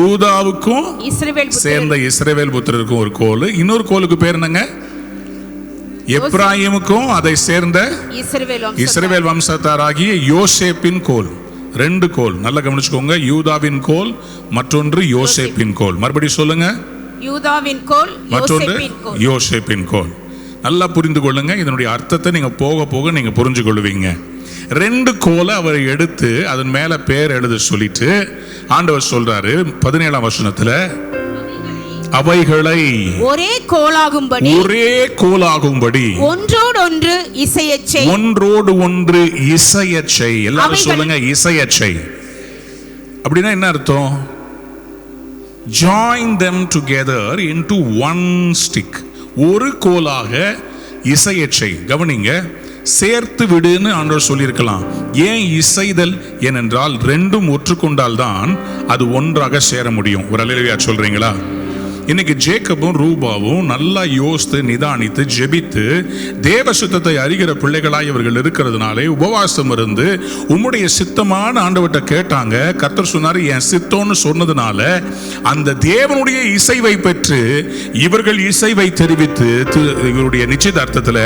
யூதாவுக்கும் சேர்ந்த இஸ்ரவேல் புத்திரருக்கும் ஒரு கோல். இன்னொரு கோலுக்கு பேர் என்னங்க? எப்ராயிமுக்கும் அதை சேர்ந்த இஸ்ரவேல் வம்சத்தாராகிய யோசேப்பின் கோல். 2 கோல். நல்லா கவனிச்சுக்கோங்க. யூதாவின் கோல், மற்றொன்று யோசேப்பின் கோல். மறுபடியும் சொல்லுங்க.
யூதாவின் கோல்,
மற்றொன்று யோசேப்பின் கோல். நல்லா புரிந்து கொள்ளுங்க. இதனுடைய அர்த்தத்தை நீங்க போக போக நீங்க புரிஞ்சு கொள்வீங்க. 2 கோலை அவர் எடுத்து அதன் மேல பேர் எழுத சொல்லிட்டு ஆண்டவர் சொல்றாரு 17ஆம் வசனத்துல, அவைகளை
ஒரே கோலாகும்படி ஒன்றோடு ஒன்று இசையச் செய். எல்லாரும் சொல்லுங்க, இசையச் செய். அப்படின்னா என்ன அர்த்தம்? join them together into one stick. ஒரு கோலாக இசையச் செய். கவனிங்க, சேர்த்து விடுன்னு ஆண்டவர் சொல்லியிருக்கலாம். ஏன் இசைதல்? ஏனென்றால் 2ம் ஒற்றுக்கொண்டால் தான் அது ஒன்றாக சேர முடியும். ஒரு அல்லேலூயா சொல்றீங்களா? இன்னைக்கு ஜேக்கபும் ரூபாவும் நல்லா யோசித்து நிதானித்து ஜெபித்து தேவ சுத்தத்தை அறிகிற பிள்ளைகளாய் இவர்கள் இருக்கிறதுனாலே உபவாசம் இருந்து உம்முடைய சித்தமான ஆண்டவர்கிட்ட கேட்டாங்க. கர்த்தர் சொன்னார் என் சித்தம்னு சொன்னதுனால அந்த தேவனுடைய இசைவை பெற்று இவர்கள் இசைவை தெரிவித்து இவருடைய நிச்சயதார்த்தத்தில்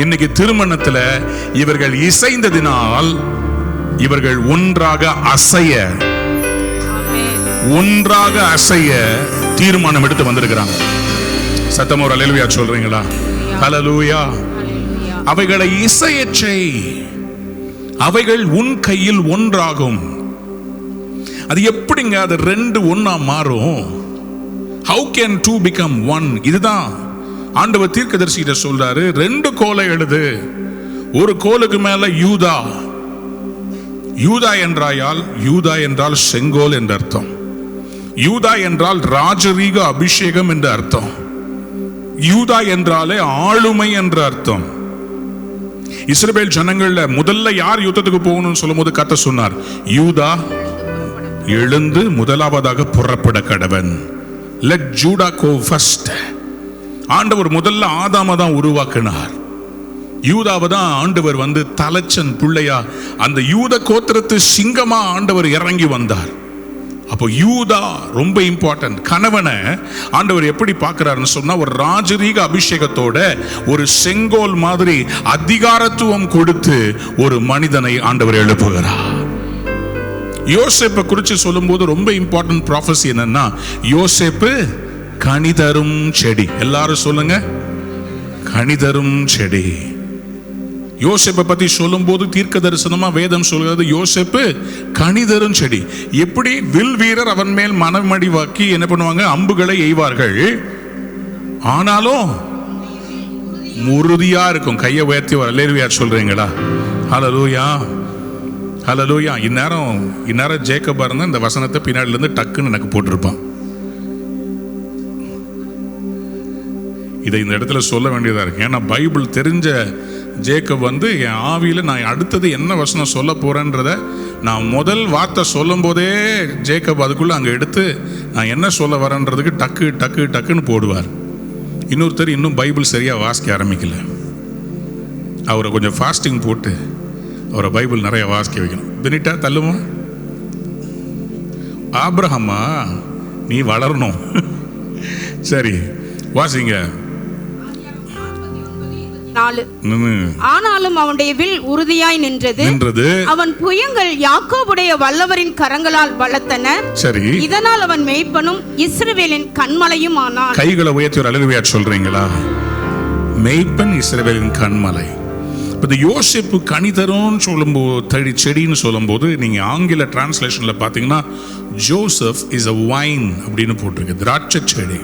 இன்னைக்கு திருமணத்தில் இவர்கள் இசைந்ததினால் இவர்கள் ஒன்றாக அசைய தீர்மானம் எடுத்து வந்திருக்கிறாங்க. சத்தம் ஒரு அல்லேலூயா சொல்றீங்களா? ஹல்லேலூயா. அவைகளை இசையச் செய். அவைகள் உன் கையில் ஒன்றாகும். அது எப்படிங்க அது 2 ஒண்ணா மாறும்? How can 2 become 1? இதுதான் ஆண்டவர் தீர்க்கதரிசிகிட்ட சொல்றாரு. 2 கோலை எழுது. ஒரு கோலுக்கு மேல யூதா என்றால் செங்கோல் என்ற அர்த்தம். யூதா என்றால் ராஜரீக அபிஷேகம் என்ற அர்த்தம். யூதா என்றாலே ஆளுமை என்ற அர்த்தம். இஸ்ரவேல் ஜனங்கள்ல முதல்ல யார் யுத்தத்துக்கு போகணும்னு சொல்லும் போது கர்த்தர் சொன்னார், யூதா எழுந்து முதலாவதாக புறப்பட கடவன். Let Judah go first. ஆண்டவர் முதல்ல ஆதாம தான் உருவாக்கினார். யூதாவை தான் ஆண்டவர் தலைச்சன் பிள்ளையா அந்த யூத கோத்திரத்து சிங்கமா ஆண்டவர் இறங்கி வந்தார்.
அப்போ யூதா ரொம்ப இம்பார்ட்டன்ட். கணவனை ஆண்டவர் எப்படி பார்க்கிறாருன்னு சொன்னா, ஒரு ராஜரீக அபிஷேகத்தோட ஒரு செங்கோல் மாதிரி அதிகாரத்துவம் கொடுத்து ஒரு மனிதனை ஆண்டவர் எழுப்புகிறார். யோசேப்பை குறித்து சொல்லும்போது ரொம்ப இம்பார்ட்டன்ட் ப்ராஃபஸி என்னன்னா, யோசேப்பு கனிதரும் செடி. எல்லாரும் சொல்லுங்க, கனிதரும் செடி. யோசேப்பை பத்தி சொல்லும் போது தீர்க்க தரிசனமா வேதம் சொல்கிறது, யோசேப்பு கனிதரும் செடி. எப்படி வில் வீரர் அவன் மேல் மனமடிவாக்கி என்ன பண்ணுவாங்க, அம்புகளை எய்வார்கள், ஆனாலும் உறுதியா இருக்கும். கையை உயர்த்தி அல்லேலூயா சொல்றீங்களா? ஹல்லேலூயா, ஹல்லேலூயா. இந்நேரம் ஜேக்கபா இருந்தா இந்த வசனத்தை பின்னாடில இருந்து டக்குன்னு எனக்கு போட்டிருப்பான். இதை இந்த இடத்துல சொல்ல வேண்டியதா இருக்கு. ஏன்னா பைபிள் தெரிஞ்ச ஜேக்கப் வந்து என் ஆவியில் நான் அடுத்தது என்ன வசனம் சொல்ல போறேன்றத நான் முதல் வார்த்தை சொல்லும் போதே ஜேக்கப் அதுக்குள்ள அங்கே எடுத்து நான் என்ன சொல்ல வரேன்றதுக்கு டக்கு டக்கு டக்குன்னு போடுவார். இன்னொருத்தர் இன்னும் பைபிள் சரியாக வாசிக்க ஆரம்பிக்கல. அவரை கொஞ்சம் ஃபாஸ்டிங் போட்டு அவரை பைபிள் நிறைய வாசிக்க வைக்கணும். பெனிட்டா தள்ளுமா, ஆபிரஹாமா நீ வளரணும். சரி வாசிங்க.
ஆனாலும் அவனுடைய வில் உறுதியாய் நின்றது. அவன் புயங்கள் யாக்கோபுடைய வல்லவரின் கரங்களால் பலத்தன. சரி, இதனால் அவன் மேய்ப்பனும் இஸ்ரவேலின் கண்மலையும் ஆனான்.
கைகளை உயர்த்தி ஒரு அல்லேலூயா சொல்றீங்களா? மேய்ப்பன் இஸ்ரவேலின் கண்மலை. இப்போ யோசேப்பு கனிதரும் சொல்லும்போது, செடின்னு சொல்லும்போது நீங்க ஆங்கில டிரான்ஸ்லேஷன்ல பாத்தீங்கன்னா ஜோசப் இஸ் அ வைன் அப்படின்னு போட்டிருக்கு, திராட்சை செடி.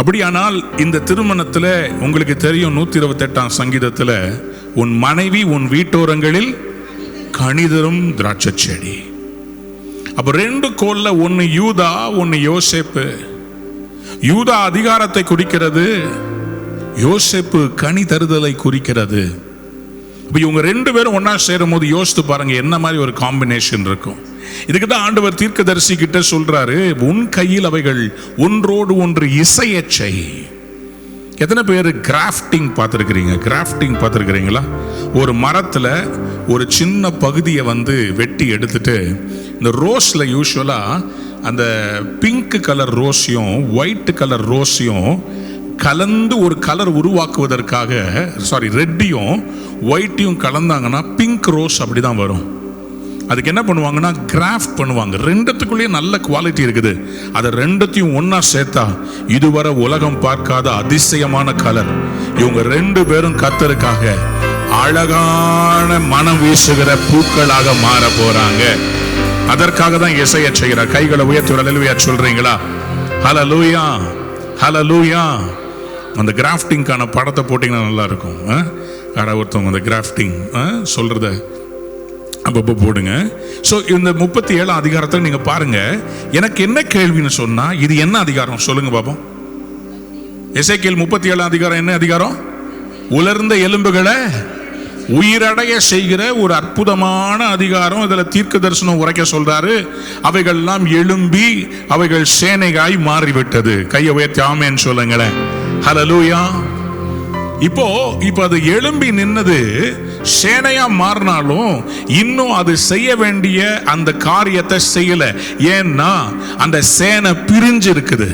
அப்படியானால் இந்த திருமணத்தில் உங்களுக்கு தெரியும் 128ஆம் சங்கீதத்தில், உன் மனைவி உன் வீட்டோரங்களில் கனிதரும் திராட்சை செடி. அப்ப 2 கோல்ல, ஒன்னு யூதா ஒன்னு யோசேப்பு. யூதா அதிகாரத்தை குறிக்கிறது, யோசேப்பு கனி தருதலை குறிக்கிறது. இப்ப இவங்க 2 பேரும் ஒன்னா சேரும் போது யோசித்து பாருங்க என்ன மாதிரி ஒரு காம்பினேஷன் இருக்கும். இதுக்கு தான் ஆண்டவர் தீர்க்கதரிசி கிட்ட சொல்றாரு, உன் கையில் அவைகள் ஒன்றோடு ஒன்று இசையச்சை. எத்தனை பேர் கிராஃப்டிங் பார்த்துருக்கிறீங்க? கிராஃப்டிங் பார்த்துருக்கிறீங்களா? ஒரு மரத்தில் ஒரு சின்ன பகுதியை வந்து வெட்டி எடுத்துட்டு, இந்த ரோஸில் யூஸ்வலாக அந்த பிங்க் கலர் ரோஸையும் ஒயிட் கலர் ரோஸையும் கலந்து ஒரு கலர் உருவாக்குவதற்காக, ரெட்டையும் ஒயிட்டையும் கலந்தாங்கன்னா பிங்க் ரோஸ் அப்படி தான் வரும். அதுக்கு என்ன பண்ணுவாங்கன்னா கிராஃப்ட் பண்ணுவாங்க. 2த்துக்குள்ளேயே நல்ல குவாலிட்டி இருக்குது. அதை 2த்தையும் ஒன்னா சேர்த்தா இதுவரை உலகம் பார்க்காத அதிசயமான கலர். இவங்க 2 பேரும் கர்த்தருக்காக அழகான மனம் வீசுகிற பூக்களாக மாற போறாங்க. அதற்காக தான் இசைய செய்கிறார். கைகளை உயர்த்தி அல்லேலூயா சொல்றீங்களா? ஹல்லேலூயா, ஹல்லேலூயா. அந்த கிராஃப்டிங்கான படத்தை போட்டிங்கன்னா நல்லா இருக்கும். யாராவது ஒருத்தவங்க அந்த கிராஃப்டிங் சொல்றத அப்பப்போ போடுங்க. ஸோ இந்த 37ஆம் அதிகாரத்தில் நீங்க பாருங்க, எனக்கு என்ன கேள்வின்னு சொன்னா, இது என்ன அதிகாரம் சொல்லுங்க பாப்போம். எசேக்கியேல் 37ஆம் அதிகாரம் என்ன அதிகாரம்? உலர்ந்த எலும்புகளை உயிரடைய செய்கிற ஒரு அற்புதமான அதிகாரம். இதுல தீர்க்க தரிசனம் உரைக்க சொல்றாரு, அவைகள்லாம் எழும்பி அவைகள் சேனைகாய் மாறிவிட்டது. கையை உயர்த்தி ஆமென் சொல்லுங்களேன். ஹல்லேலூயா. இப்போ அது எழும்பி நின்னது சேனையா மாறினாலும் இன்னும் அது செய்ய வேண்டிய அந்த காரியத்தை செய்யல. ஏன்னா அந்த சேனை பிரிஞ்சு இருக்குது.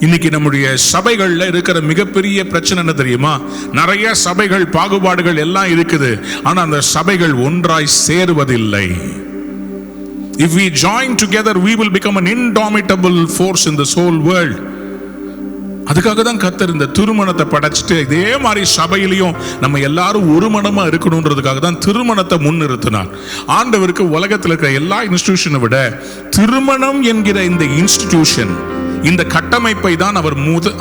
இன்னைக்கு நம்முடைய சபைகள்ல இருக்கிற மிகப்பெரிய பிரச்சனை என்ன தெரியுமா? நிறைய சபைகள் பாகுபாடுகள் எல்லாம் இருக்குது, ஆனா அந்த சபைகள் ஒன்றாய் சேருவதில்லை. If we join together, we will become an indomitable force in this whole world. அதுக்காக தான் கர்த்தர் இந்த திருமணத்தை படைச்சிட்டு, இதே மாதிரி சபையிலையும் நம்ம எல்லாரும் ஒரு மனமா இருக்கணும்ன்றதுக்காக தான் திருமணத்தை முன்னிறுத்தினார். ஆண்டவருக்கு உலகத்தில் இருக்கிற எல்லா இன்ஸ்டிடியூஷனை விட திருமணம் என்கிற இந்த இன்ஸ்டிடியூஷன், இந்த கட்டமைப்பை தான்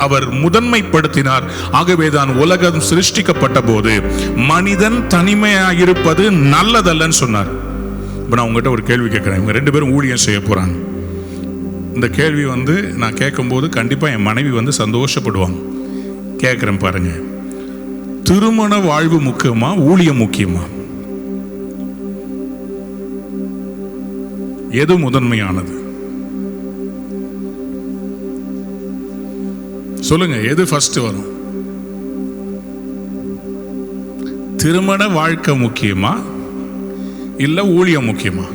அவர் முதன்மைப்படுத்தினார். ஆகவேதான் உலகம் சிருஷ்டிக்கப்பட்ட போது மனிதன் தனிமையாயிருப்பது நல்லதல்லன்னு சொன்னார். இப்போ நான் உங்ககிட்ட ஒரு கேள்வி கேட்கிறேன். இவங்க 2 பேரும் ஊழியம் செய்ய போறாங்க. இந்த கேள்வி நான் கேட்கும்போது கண்டிப்பாக என் மனைவி சந்தோஷப்படுவாங்க. கேட்குறேன் பாருங்க, திருமண வாழ்வு முக்கியமா ஊழியம் முக்கியமா? எது முதன்மையானது சொல்லுங்க. எது ஃபர்ஸ்ட் வரும்? திருமண வாழ்க்கை முக்கியமா இல்ல ஊழியம் முக்கியமா?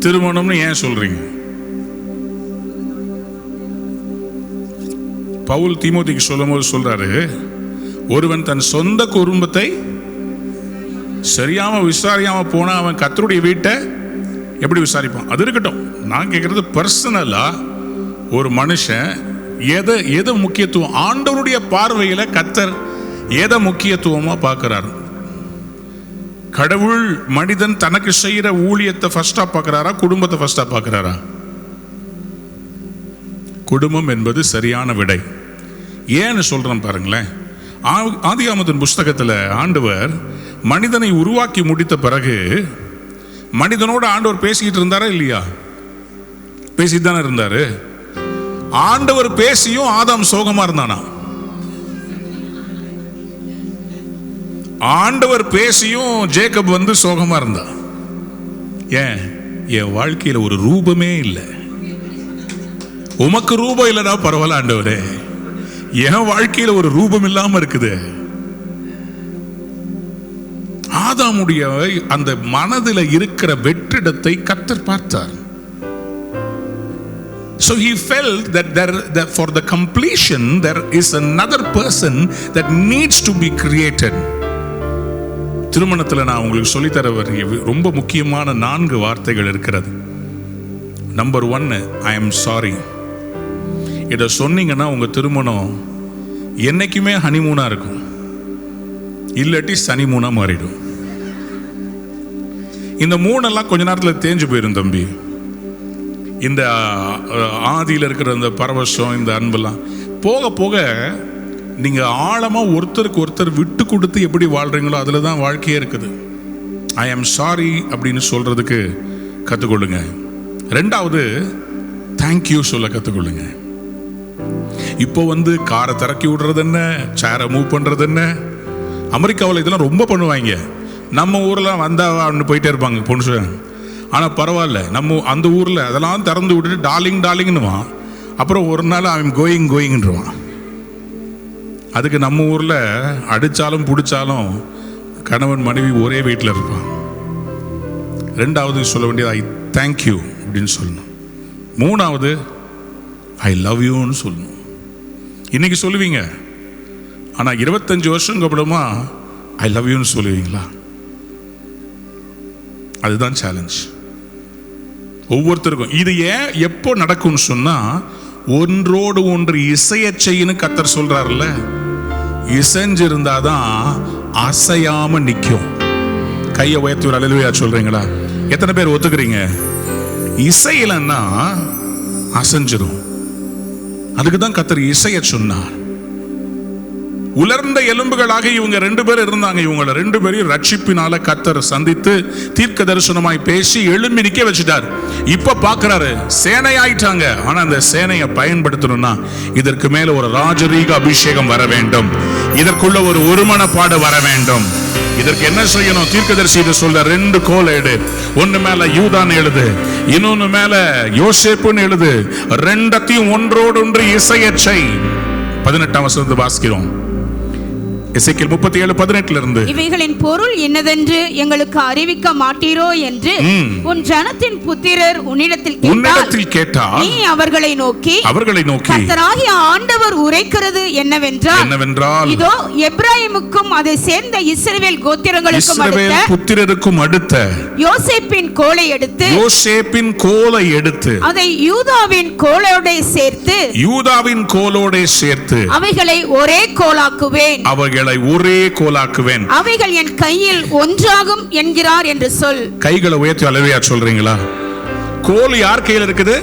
திருமணம்னு ஏன் சொல்றீங்க? பவுல் தீமோத்திக்கு சொல்லும்போது சொல்றாரு, ஒருவன் தன் சொந்த குடும்பத்தை சரியாம விசாரியாம போனா அவன் கர்த்தருடைய வீட்டை எப்படி விசாரிப்பான்? அது இருக்கட்டும். நான் கேட்கறது பர்சனலா ஒரு மனுஷன் எதை முக்கியத்துவம், ஆண்டவருடைய பார்வையில கர்த்தர் எதை முக்கியத்துவமா பார்க்கிறார்? கடவுள் மனிதன் தனக்கு செய்யற ஊழியத்தை ஃபர்ஸ்டா பார்க்கிறாரா, குடும்பத்தை ஃபர்ஸ்டா பார்க்கிறாரா? குடும்பம் என்பது சரியான விடை. ஏன்னு சொல்றேன் பாருங்களேன். ஆதியாகமத்தின் புஸ்தகத்தில் ஆண்டவர் மனிதனை உருவாக்கி முடித்த பிறகு மனிதனோட ஆண்டவர் பேசிக்கிட்டு இருந்தாரா இல்லையா? பேசிட்டு தானே இருந்தாரு. ஆண்டவர் பேசியும் ஆதாம் சோகமா இருந்தானா? ஆண்டவர் பேசியும் ஜேக்கப் வந்து சோகமா இருந்தா. ஏன்? என் வாழ்க்கையில ஒரு ரூபமே இல்லை. உமக்கு ரூபம் இல்லைனா பரவாயில்ல ஆண்டவரே, என் வாழ்க்கையில ஒரு ரூபம் இல்லாம இருக்குது. ஆதாமுடைய அந்த மனதில் இருக்கிற வெற்றிடத்தை கர்த்தர் பார்த்தார். So he felt that for the completion there is another person that needs to be created. திருமணத்தில் நான் உங்களுக்கு சொல்லித்தர ரொம்ப முக்கியமான 4 வார்த்தைகள் இருக்கிறது. Number 1, I am sorry. இதை சொன்னீங்கன்னா உங்க திருமணம் என்னைக்குமே ஹனிமூனா இருக்கும், இல்லாட்டி சனிமூனா மாறிடும். இந்த 3 எல்லாம் கொஞ்ச நேரத்தில் தேஞ்சு போயிடும் தம்பி. இந்த ஆதியில் இருக்கிற இந்த பரவசம், இந்த அன்பெல்லாம் போக போக நீங்க ஆழமா ஒருத்தருக்கு ஒருத்தர் விட்டு கொடுத்து எப்படி வாழ்றீங்களோ அதுல தான் வாழ்க்கையே இருக்குது. ஐ ஆம் சாரி அப்படின்னு சொல்றதுக்கு கத்துக்கொள்ளுங்க. 2வது, தேங்க்யூ சொல்ல கத்துக்கொள்ளுங்க. இப்போ வந்து காரை திறக்கி விடுறது என்ன, சேரை மூவ் பண்றது என்ன, அமெரிக்காவில் இதெல்லாம் ரொம்ப பண்ணுவாங்க. நம்ம ஊர்ல வந்தா போயிட்டே இருப்பாங்க பொண்ணு. ஆனா பரவாயில்ல, நம்ம அந்த ஊர்ல அதெல்லாம் திறந்து விட்டுட்டு டார்லிங் டார்லிங்னுவான். அப்புறம் ஒரு நாள் அவன் கோயிங்ன்றான். அதுக்கு நம்ம ஊர்ல அடிச்சாலும் பிடிச்சாலும் கணவன் மனைவி ஒரே வீட்டில் இருப்பான். 2வது சொல்ல வேண்டியது ஐ தேங்க்யூ அப்படின்னு சொல்லணும். 3வது ஐ லவ் யூன்னு சொல்லணும். இன்னைக்கு சொல்லுவீங்க, ஆனா 25 வருஷம் அப்புறமா ஐ லவ் யூன்னு சொல்லுவீங்களா? அதுதான் சேலஞ்ச் ஒவ்வொருத்தருக்கும். இது ஏன் எப்போ நடக்கும்னு சொன்னா, ஒன்றோடு ஒன்று இசையச்சைன்னு கர்த்தர் சொல்றாருல்ல, இசைஞ்சிருந்தாதான் அசையாம நிற்கும். கையை உயர்த்தி ஒரு அல்லேலூயா சொல்றீங்களா? எத்தனை பேர் ஒத்துக்கிறீங்க? இசையிலன்னா அசைஞ்சிரும். அதுக்கு தான் கர்த்தர் இசைய சொன்னார். உலர்ந்த எலும்புகளாக இவங்க 2 பேர் இருந்தாங்க. இவங்களை 2 பேரையும் ரட்சிப்பினால கர்த்தர் சந்தித்து தீர்க்க தரிசனமாய் பேசி எழும்பி நிக்க வச்சுட்டார். இப்ப பாக்குறாரு சேனையாயிட்டாங்க. ஆனா அந்த சேனையை பயன்படுத்தணும்னா இதற்கு மேல ஒரு ராஜரீக அபிஷேகம் வர வேண்டும், இதற்குள்ள ஒரு ஒருமனப்பாடு வர வேண்டும். இதற்கு என்ன செய்யணும்? தீர்க்கதரிசி சொல்ல 2 கோல் எடு. ஒன்னு மேல யூதான்னு எழுது, இன்னொன்னு மேல யோசேப்புன்னு எழுது. 2த்தையும் ஒன்றோடு ஒன்று இசையச்சை. 18ஆம் வசனத்தை வாசிக்கிறோம். எசேக்கியேல் 37:18 இருந்து,
இவைகளின் பொருள் என்னதென்று எங்களுக்கு அறிவிக்க மாட்டீரோ என்று உன் ஜனத்தின் புத்திரர் உன்னிடத்தில் கேட்டால் நீ அவர்களை நோக்கி கர்த்தராகிய ஆண்டவர் உரைக்கிறது என்னவென்றால் இதோ எப்பிராயீமுக்கும் அதை சேர்ந்த இஸ்ரவேல் கோத்திரங்களுக்கும் அடுத்த யோசேப்பின் கோலை எடுத்து அதை யூதாவின் கோலோடே சேர்த்து அவைகளை ஒரே கோலாக்குவேன், அவைகள் என் கையில் ஒன்றாகும் என்கிறார் என்று சொல்.
கைகளை உயர்த்தி அல்லேலூயா சொல்றீங்களா? கோல் யார் கையில இருக்குது?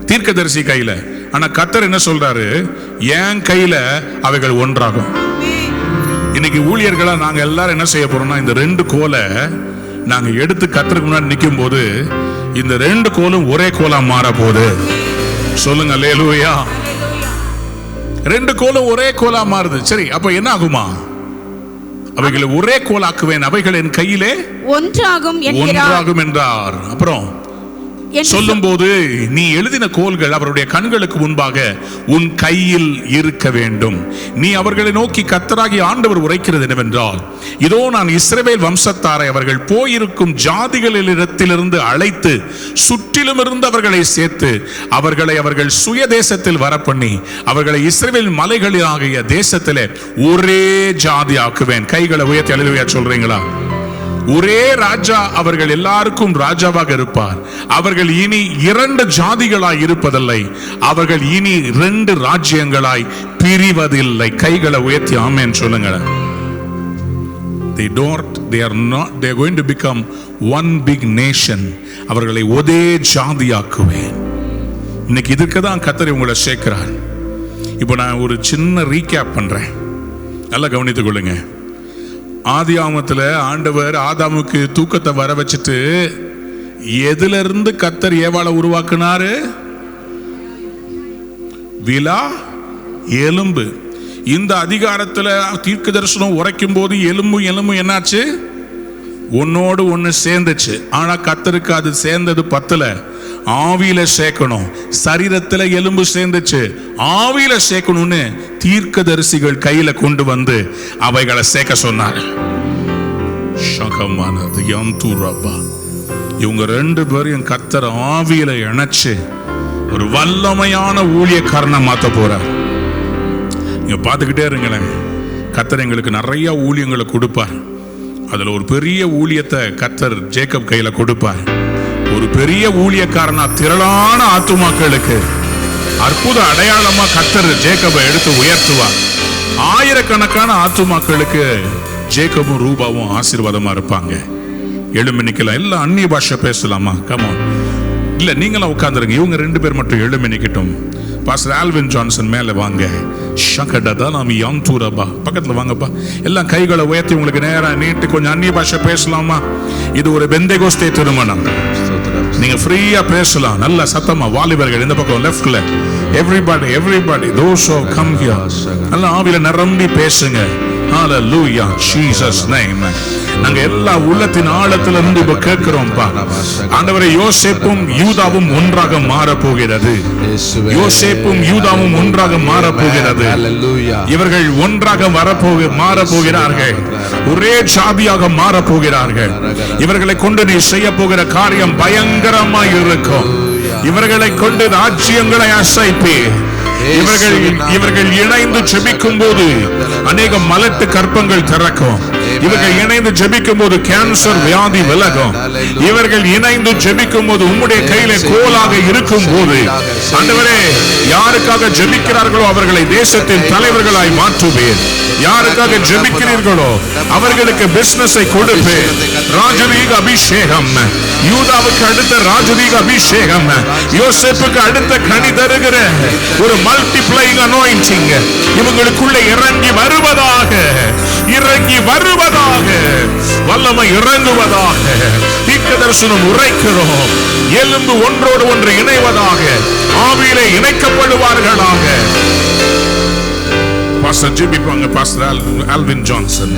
தீர்க்கதரிசி கையில. ஆனா கர்த்தர் என்ன சொல்றாரு? என் கையில அவைகள் ஒன்றாகும். இன்னைக்கு ஊழியர்களா நாங்க எல்லாரும் என்ன செய்ய போறோம்னா, இந்த 2 கோலை நாங்க எடுத்து கர்த்தருக்கு முன்னாடி நிற்கும் போது இந்த 2 கோலும் ஒரே கோலா மாற போகுது. சொல்லுங்க அல்லேலூயா. 2 கோலும் ஒரே கோலா மாறுது. சரி, அப்ப என்ன ஆகுமா? அவைகளை ஒரே கோலாக்குவேன், அவைகள் என் கையிலே ஒன்றாகும் என்றார். அப்புறம்
சொல்லும் போது நீ எழுதின கோல்கள் அவருடைய கண்களுக்கு முன்பாக உன் கையில் இருக்க வேண்டும். நீ அவர்களை நோக்கி கர்த்தராகிய ஆண்டவர் உரைக்கிறது என்னவென்றால், இதோ நான் இஸ்ரவேல் வம்சத்தாரை அவர்கள் போயிருக்கும் ஜாதிகளிலிருந்து அழைத்து சுற்றிலும் இருந்து அவர்களை சேர்த்து அவர்களை அவர்கள் சுய தேசத்தில் வரப்பண்ணி அவர்களை இஸ்ரவேல் மலைகளிலாகிய தேசத்திலே ஒரே ஜாதி ஆக்குவேன். கைகளை உயர்த்தி அல்லேலூயா சொல்றீங்களா? ஒரே ராஜா அவர்கள் எல்லாருக்கும் ராஜாவாக இருப்பார். அவர்கள் இனி 2 ஜாதிகளாய் இருப்பதில்லை, அவர்கள் இனி 2 ராஜ்யங்களாய் பிரிவதில்லை. கைகளை உயர்த்தி ஆமென் சொல்லுங்க. they are going to become one big nation. அவர்களை ஒரே ஜாதியாக்குவேன். இன்னைக்கு இதுக்கு தான் கர்த்தர் உங்களை சேர்க்கிறார். இப்போ நான் ஒரு சின்ன ரீகேப் பண்றேன், நல்லா கவனித்துக் கொள்ளுங்க. ஆதியாகமத்தில் ஆண்டவர் ஆதாமுக்கு தூக்கத்தை வர வச்சுட்டு எதுல இருந்து கர்த்தர் ஏவாளை உருவாக்குனாரு? விலா எலும்பு. இந்த அதிகாரத்தில் தீர்க்க தரிசனம் உரைக்கும் போது எலும்பு என்னாச்சு? ஒன்னோடு ஒன்று சேர்ந்துச்சு. ஆனா கர்த்தருக்கு அது சேர்ந்தது பத்தல, ஆவியில சேர்க்கணும். சரீரத்துல எலும்பு சேர்ந்துச்சு, ஆவியில சேர்க்கணும்னு தீர்க்கதரிசிகள் கையில கொண்டு வந்து அவைகளை சேர்க்க சொன்னாங்க. இவங்க 2 பேரையும் கர்த்தர் ஆவியில இணைச்சு ஒரு வல்லமையான ஊழியக்காரனை மாத்த போறார். நீங்க பார்த்துக்கிட்டே இருங்களேன். கர்த்தர் எங்களுக்கு நிறைய ஊழியங்களை கொடுப்பார். அதுல ஒரு பெரிய ஊழியத்தை கர்த்தர் ஜேக்கப் கையில கொடுப்பார். ஒரு பெரிய ஊழியக்காரனா திரளான ஆத்துமாக்களுக்கு அற்புத அடையாளமா கர்த்தர் ஜேக்கபை எடுத்து உயர்த்துவார். ஆயிரக்கணக்கான ஆத்துமாக்களுக்கு ஜேக்கபும் ரூபாவும் ஆசீர்வாதமா இருப்பாங்க. எழும்பி நிக்கலாம். எல்லாம் அந்நிய பாஷை பேசலாமா? கமான். இல்ல நீங்களாம் உட்கார்ந்துருங்க. இவங்க 2 பேர் மட்டும் எழும்பி நிக்கட்டும். பாஸ்டர் ஆல்வின் ஜான்சன் மேல வாங்க. பக்கத்துல வாங்கப்பா. எல்லாம் கைகளை உயர்த்தி உங்களுக்கு நேரம் நீட்டு கொஞ்சம் அந்நிய பாஷை பேசலாமா? இது ஒரு பெந்தேகோஸ்தே திருமணம். நீங்க ஃப்ரீயா பேசலாம். நல்ல சத்தமா வாலிபர்கள் இந்த பக்கம் லெஃப்ட்ல everybody those who come here நல்ல ஆவியில நிரம்பி பேசுங்க. Hallelujah, Jesus name. நாங்க எல்லா உள்ளத்தின் ஆழத்துல இருந்து இப்ப கேட்கிறோம்பா. ஆண்டவரே, யோசேப்பும் யூதாவும் ஒன்றாக மாற போகிறது. யோசேப்பும் யூதாவும் ஒன்றாக மாற போகிறது. இவர்கள் ஒன்றாக மாற போகிறார்கள். ஒரே ஜாதியாக மாற போகிறார்கள். இவர்களை கொண்டு நீ செய்ய போகிற காரியம் பயங்கரமாய் இருக்கும். இவர்களை கொண்டு ராஜ்யங்களை அசைப்பே. இவர்கள் இணைந்து ஜெபிக்கும் போது அநேக மலட்டு கற்பங்கள் திறக்கும். இவர்கள் இணைந்து ஜெபிக்கும் போது கேன்சர் வியாதி விலகும். இவர்கள் இணைந்து ஜெபிக்கும் போது உம்முடைய கையில கோலாக இருக்கும் போது ஆண்டவரே, யாருக்காக ஜெபிக்கிறார்களோ அவர்களை தேசத்தின் தலைவர்களாய் மாற்றுவேன். யாருக்காக ஜெபிக்கிறீர்களோ அவர்களுக்கு பிசினஸை கொடுப்பேன். ராஜரீக அபிஷேகம். யூதாவுக்கு அடுத்த ராஜரீக அபிஷேகம். யோசேப்புக்கு அடுத்த கனி தருகிற ஒரு மல்டிப்ளைங் அனாயிண்டிங் இவங்களுக்குள்ள இறங்கி வருவதாக, வல்லமை இறங்குவதாக. தீர்க்க தரிசனம் உரைக்கிறோம். எலும்பு ஒன்றோடு ஒன்று இணைவதாக, ஆவியிலே இணைக்கப்படுவார்களாக. பாஸ்டர் ஜெபிப்பாங்க. Pastor Alvin Johnson.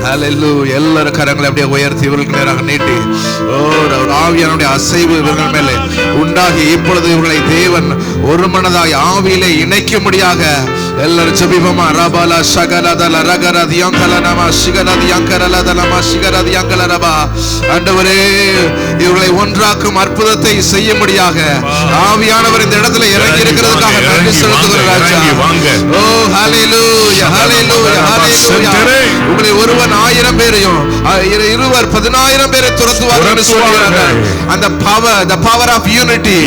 ஹalleluya. எல்லார கரங்களை அப்படியே உயர்த்தி இவர்களுக்கு நேராக நீட்டி ஆவியானுடைய அசைவு இவர்கள் மேலே உண்டாகி இப்பொழுது இவர்களை தேவன் ஒரு மனதாய் ஆவியிலே இணைக்கும்படியாக எல்லாரும் ஜெபிப்போமா. ரபாலா ஷகலதல ரகரதியங்கலனமா ஷிகலதியங்கரலதலமா ஷிகரதியங்கலரபா. ஆண்டவரே, இவர்களை ஒன்றாக்கும் அற்புதத்தை செய்யும்படியாக ஆவியானவர் இந்த இடத்துல இறங்கி இருக்கிறதுக்காக நன்றி செலுத்துகிறோம் ராஜா. ஓ ஹalleluya, ஹalleluya, ஹalleluya. உங்களை ஒருவன் 1000 பேரையும் இருவர் 10000 பேரை துரத்துவார்கள் என்று சொல்கிறார்கள். அந்த the power of unity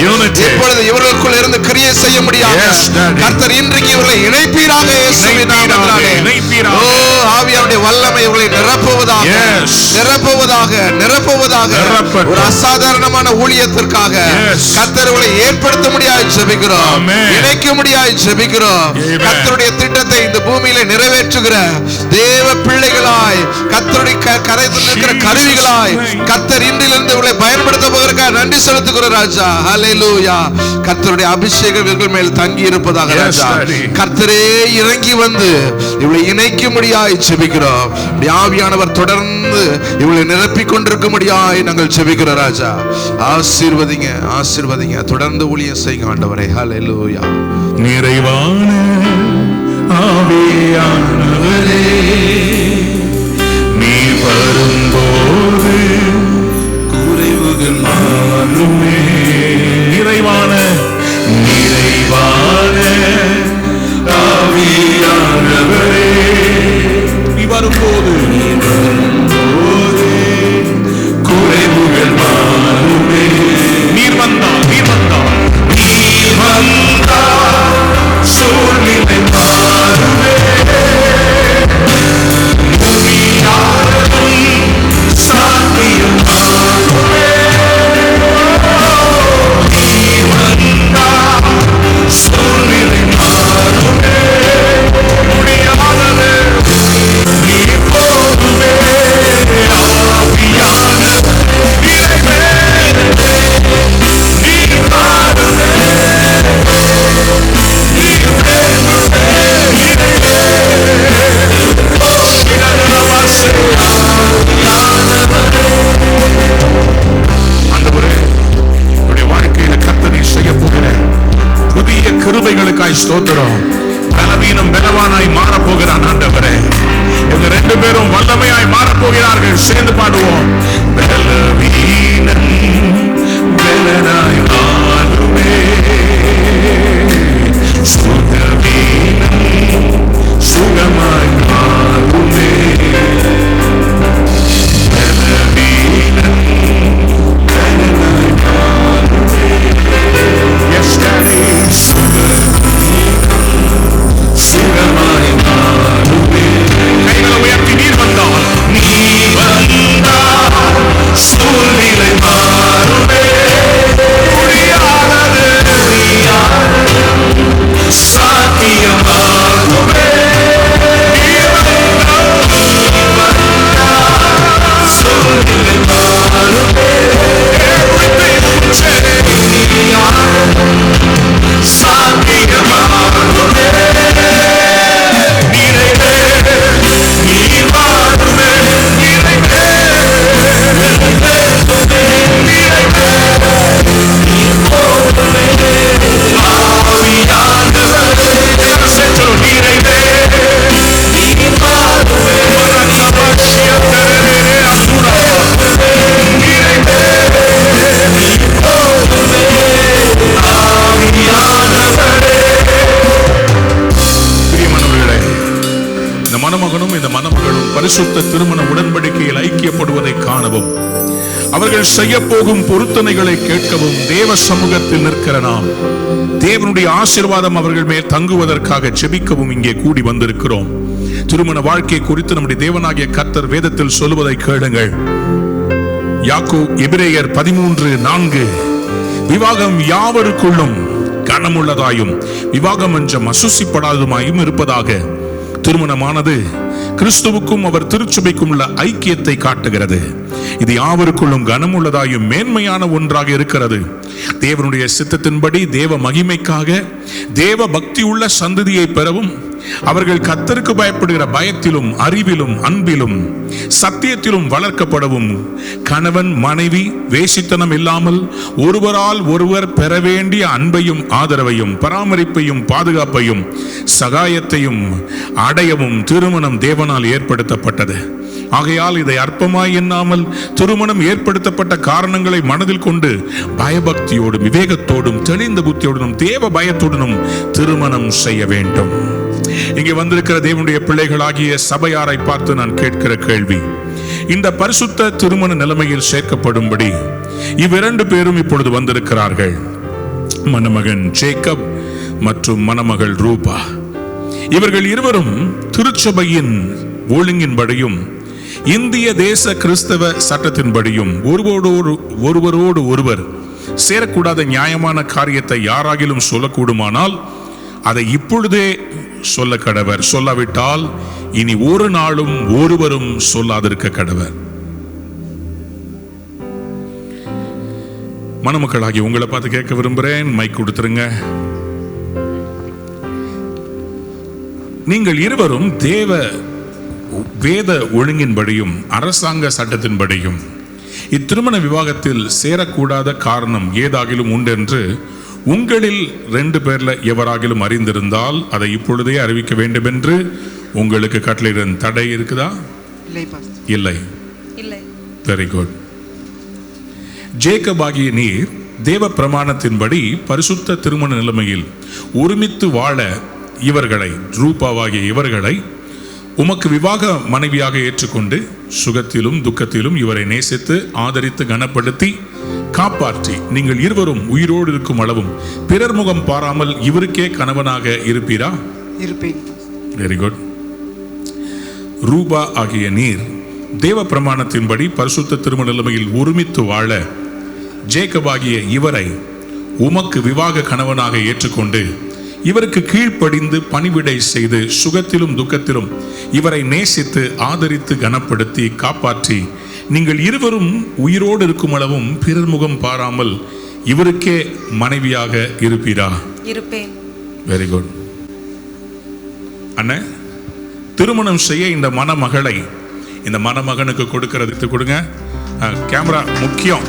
இப்பொழுது இவர்களுக்குள் இருந்து கிரியை செய்ய முடியாது. கர்த்தர் இன்றைக்கு இவர்களை இணைப்பீராக இயேசுவின் நாமத்தினாலே. ஓ ஆவியானுடைய வல்லமை இவர்களை நிரப்புவதாக, நிரப்புவதாக, நிரப்புவதாக. ஒரு அசாதாரணமான ஊழியத்திற்காக கர்த்தர் இவர்களை ஏற்படுத்த முடியாது ஜெபிக்கிறோம், இணைக்க முடியாது ஜெபிக்கிறோம். கர்த்தருடைய திட்டத்தை இந்த பூமியிலே நிறைவேற்றுகிற தேவ பிள்ளைகளாய், கர்த்தருடைய கரையில் இருக்கிற கருவிகளாய் கர்த்தர் இன்றிலிருந்து இவர்களை பயன்படுத்த போவதற்காக நன்றி செலுத்துகிறோம் ராஜா. ஹalleluya. கர்த்தருடைய அபிஷேகம் இவர்கள் மேல் தங்கி இருப்பதாக ராஜா. கர்த்தரே இறங்கி வந்து இவளை இணைக்கும்படியாய் ஜெபிக்கிறோம். ஆவியானவர் தொடர்ந்து இவளை நிரப்பிக் கொண்டிருக்கும்படியாய் நாங்கள் ஜெபிக்கிறோம் ராஜா. ஆசீர்வதிங்க, ஆசீர்வதிங்க. தொடர்ந்து ஊழியம் செய்யுங்க ஆண்டவரே. ஹல்லேலூயா.
நிறைவான ஆவியானவரே, நீ வரும்போது குறைவுகள் மாறுமே. நிறைவான ஆவியானவரே, நீ வரும்போது குறைவுகள் மாறுமே. நீர் வந்தால் சூழ்நிலை மாறுமே. சாத்தியம் மாறுமே. சூழ்நிலை மாறுமே. முடியாதது நீ போதுமே. ஆவியான இறைவே, நீ மாறுமே. புதிய கிருபைகளுக்காய் ஸ்தோத்திரம். பலவீனம் பலவானாய் மாறப்போகிறான் ஆண்டவரே. இவங்க ரெண்டு பேரும் வல்லமையாய் மாறப்போகிறார்கள். சேர்ந்து பாடுவோம். பலவீனன் பலனாய் மாறுமே. சுகவீனன் சுகமாய் மாறுமே. பலவீனன் பலனாய் மாறுமே. Yes, Daddy. சுகமாய் மாறுமே. கைகளை உயர்த்தி நீர் வந்தால் சூழ்நிலை மாறுமே. முடியாதது சாத்தியம் மாறுமே. சூழ்நிலை மாறுமே. சாத்தியம் மாறுமே. மணமகனும் இந்த மணமகளும் பரிசுத்த திருமண உடன்படிக்கையில் ஐக்கியப்படுவதை காணவும், அவர்கள் செய்ய போகும் பொருத்தனைகளை கேட்கவும் தேவ சமூகத்தில் நிற்கிற நாம் தேவனுடைய ஆசீர்வாதம் அவர்கள் மேல் தங்குவதற்காக ஜெபிக்கவும் இங்கே கூடி வந்திருக்கிறோம். திருமண வாழ்க்கை குறித்து நம்முடைய தேவனாகிய கர்த்தர் வேதத்தில் சொல்லுவதை கேளுங்கள். எபிரேயர் 13:4 விவாகம் யாவருக்குள்ளும் கனமுள்ளதாயும் விவாகம் என்ற அசுசிப்படாததுமாயும் இருப்பதாக. திருமணமானது கிறிஸ்துவுக்கும் அவர் திருச்சபைக்கும் உள்ள ஐக்கியத்தை காட்டுகிறது. இது யாவருக்குள்ளும் கனமுள்ளதாயும் மேன்மையான ஒன்றாக இருக்கிறது. தேவனுடைய சித்தத்தின்படி தேவ மகிமைக்காக தேவ பக்தி உள்ள சந்ததியை பெறவும், அவர்கள் கர்த்தருக்கு பயப்படுகிற பயத்திலும் அறிவிலும் அன்பிலும் சத்தியத்திலும் வளர்க்கப்படவும், கணவன் மனைவி வேசித்தனம் இல்லாமல் ஒருவரால் ஒருவர் பெற வேண்டிய அன்பையும் ஆதரவையும் பராமரிப்பையும் பாதுகாப்பையும் சகாயத்தையும் அடையவும் திருமணம் தேவனால் ஏற்படுத்தப்பட்டது. ஆகையால் இதை அற்பமாய் எண்ணாமல் திருமணம் ஏற்படுத்தப்பட்ட காரணங்களை மனதில் கொண்டு பயபக்தியோடும் விவேகத்தோடும் தெளிந்த புத்தியோடும் தேவ பயத்துடனும் திருமணம் செய்ய வேண்டும். இங்கே வந்திருக்கிற தேவனுடைய பிள்ளைகளாகிய சபையாரை பார்த்து நான் கேட்கிற கேள்வி, இந்த பரிசுத்த திருமண நிலைமையில் சேர்க்கப்படும்படி இவ்விரண்டு பேரும் இப்பொழுது வந்திருக்கிறார்கள். மணமகன் ஜேக்கப் மற்றும் மணமகள் ரூபா. இவர்கள் இருவரும் திருச்சபையின் ஒழுங்கின்படியும் இந்திய தேச கிறிஸ்தவ சட்டத்தின்படியும் ஒருவரோடு ஒருவர் சேரக்கூடாத நியாயமான காரியத்தை யாராகிலும் சொல்லக்கூடுமானால் அதை இப்பொழுதே சொல்ல கடவர். சொல்லாவிட்டால் இனி ஒரு நாளும் ஒருவரும் சொல்லாதிருக்க கடவர். மணமக்களாகி உங்களை பார்த்து கேட்க விரும்புகிறேன். மைக் கொடுத்துருங்க. நீங்கள் இருவரும் வேத ஒழுங்கின்படியும் அரசாங்க சட்டத்தின்படியும் இத்திருமண விவாகத்தில் சேரக்கூடாத காரணம் ஏதாகிலும் உண்டென்று உங்களில் 2 பேர்ல எவராகிலும் அறிந்திருந்தால் அதை இப்பொழுதே அறிவிக்க வேண்டும் என்று உங்களுக்கு கட்டளையிடும். தடை இருக்குதா? இல்லை. Very good. ஜேக்கப் ஆகிய நீர் தேவ பிரமாணத்தின்படி பரிசுத்த திருமண நிலைமையில் ஒருமித்து வாழ இவர்களை, ரூபாவாகிய இவர்களை உமக்கு விவாக மனைவியாக ஏற்றுக்கொண்டு சுகத்திலும் துக்கத்திலும் இவரை நேசித்து ஆதரித்து கனப்படுத்தி காப்பாற்றி நீங்கள் இருவரும் உயிரோடு இருக்கும் அளவும் பிறர் முகம் பாராமல் இவருக்கே கணவனாக இருப்பீரா?
இருப்பேன்.
Very good. ரூபா ஆகிய நீர் தேவ பிரமாணத்தின்படி பரிசுத்த திருமண நிலைமையில் ஒருமித்து வாழ ஜேக்கப் ஆகிய இவரை உமக்கு விவாக கணவனாக ஏற்றுக்கொண்டு இவருக்கு கீழ்ப்படிந்து பணிவிடை செய்து சுகத்திலும் துக்கத்திலும் இவரை நேசித்து ஆதரித்து கனப்படுத்தி காப்பாற்றி நீங்கள் இருவரும் உயிரோடு இருக்கும் அளவும் பிறர் முகம் பாராமல் இவருக்கே மனைவியாக இருப்பீரா?
இருப்பேன்.
Very good. அண்ணே, திருமணம் செய்ய இந்த மணமகளை இந்த மணமகனுக்கு கொடுக்கறதுக்கு கொடுங்க. கேமரா முக்கியம்.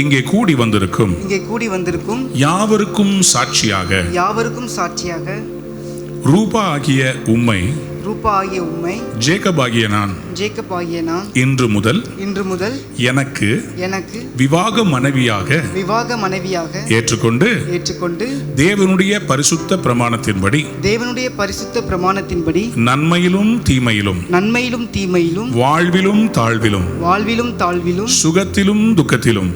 இங்கே கூடி வந்திருக்கும் யாவருக்கும் சாட்சியாக ரூபா ஆகிய உம்மை ஜேக்கப் ஆகிய நான் இன்று முதல் எனக்கு விவாக மனைவியாக ஏற்றுக்கொண்டு தேவனுடைய பரிசுத்த பிரமாணத்தின்படி நன்மையிலும் தீமையிலும் வாழ்விலும் தாழ்விலும் சுகத்திலும் துக்கத்திலும்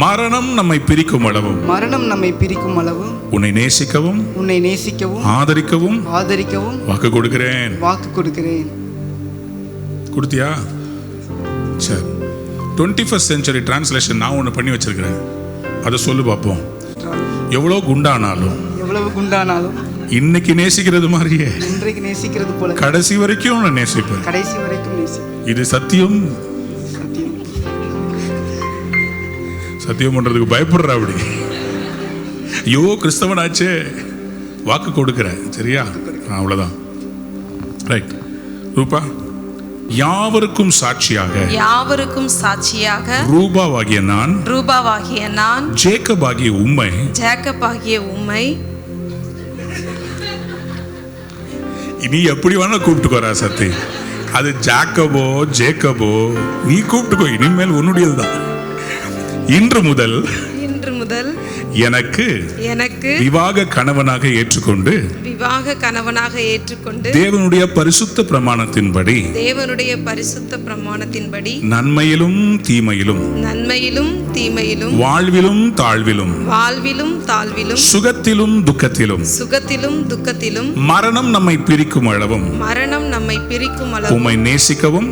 மரணம் நம்மை பிரிக்கும் அளவும் உன்னை நேசிக்கவும் ஆதரிக்கவும் வாக்கு கொடுக்கிறேன். கொடுத்தியா? சரி. 21st century டிரான்ஸ்லேஷன் நான் ஒன்று பண்ணி வச்சிருக்கிறேன். அதை சொல்லு பார்ப்போம். எவ்வளவு குண்டானாலும் இன்னைக்கு நேசிக்கிறது மாதிரியே கடைசி வரைக்கும் நேசிப்பேன். இது சத்தியம். சத்தியம் பண்றதுக்கு பயப்படுற அப்படி. ஐயோ கிறிஸ்தவனாச்சே, வாக்கு கொடுக்கிறேன். சரியா? அவ்வளவுதான். ரைட். ரூபா, யாவருக்கும் சாட்சியாக ரூபாவாகிய நான் ஜேக்கப் ஆகிய உம்மை நீ எப்படி வேணா கூப்பிட்டுக்கோரா சத்தி. அது ஜேக்கபோ நீ கூப்பிட்டுக்கோ. இனிமேல் உன்னுடையதுதான். இன்று முதல் எனக்கு விவாக கணவனாக ஏற்றுக்கொண்டு தேவனுடைய பரிசுத்த பிரமாணத்தின்படி நன்மையிலும் தீமையிலும் வாழ்விலும் தாழ்விலும் சுகத்திலும் துக்கத்திலும் மரணம் நம்மை பிரிக்கும் அளவும் உம்மை நேசிக்கவும்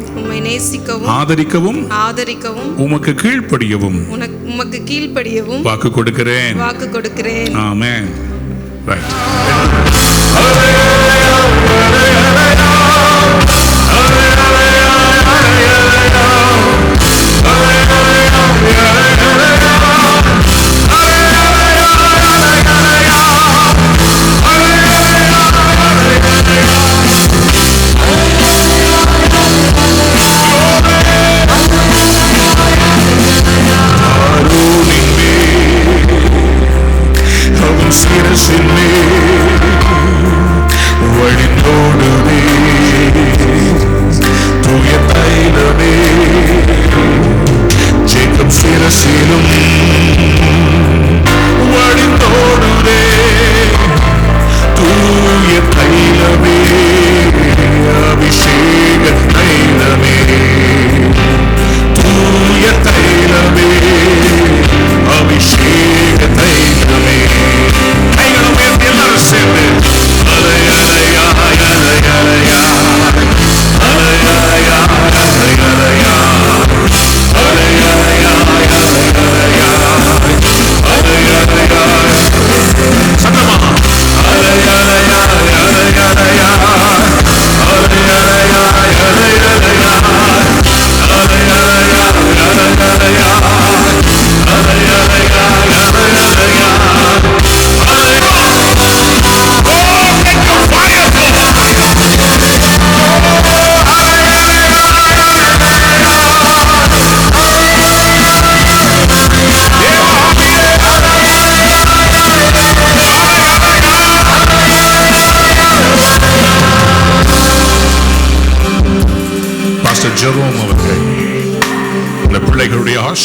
ஆதரிக்கவும் உமக்கு கீழ்ப்படியவும் வாக்கு கொடுக்கிறேன். ஆமென். ரைட்.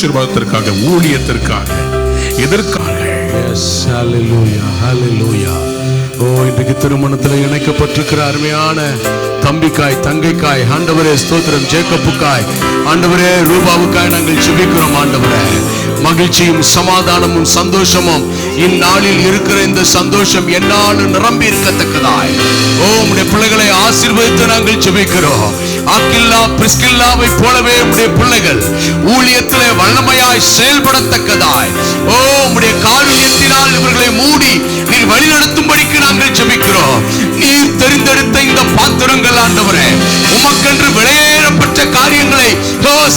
ஆசீர்வாதத்திற்காக, ஊழியத்திற்காக, எதற்காக?
Yes, hallelujah, hallelujah. இன்றைக்கு திருமணத்தில் இணைக்கப்பட்டிருக்கிற அருமையான தம்பிக்காய், தங்கைக்காய், ஆண்டவரே ஸ்தோத்திரம். ஜேக்கப்புக்காய், ஆண்டவரே ரூபாவுக்காய் நாங்கள் ஜெபிக்கிறோம். ஆண்டவரே, மகிழ்ச்சியும் சமாதானமும் சந்தோஷமும் இந்நாளில் இருக்கிற இந்த சந்தோஷம் என்னால் நிரம்பி இருக்கத்தக்கதாய் உம்முடைய பிள்ளைகளை ஆசீர்வதித்து நாங்கள் ஜெபிக்கிறோம். ஆக்கில்லா பிரிஸ்கில்லாவை போலவே உம்முடைய பிள்ளைகள் ஊழியத்திலே வல்லமையாய் செயல்படத்தக்கதாய் உம்முடைய காருண்யத்தினால் இவர்களை மூடி நீர் வழிநடத்தும்படிக்கு நாங்கள் ஜெபிக்கிறோம். நீர் தெரிந்தெடுத்த இந்த பாத்திரங்கள் ஆண்டவரே, உமக்கென்று வெளியேறப்பட்ட காரியங்களை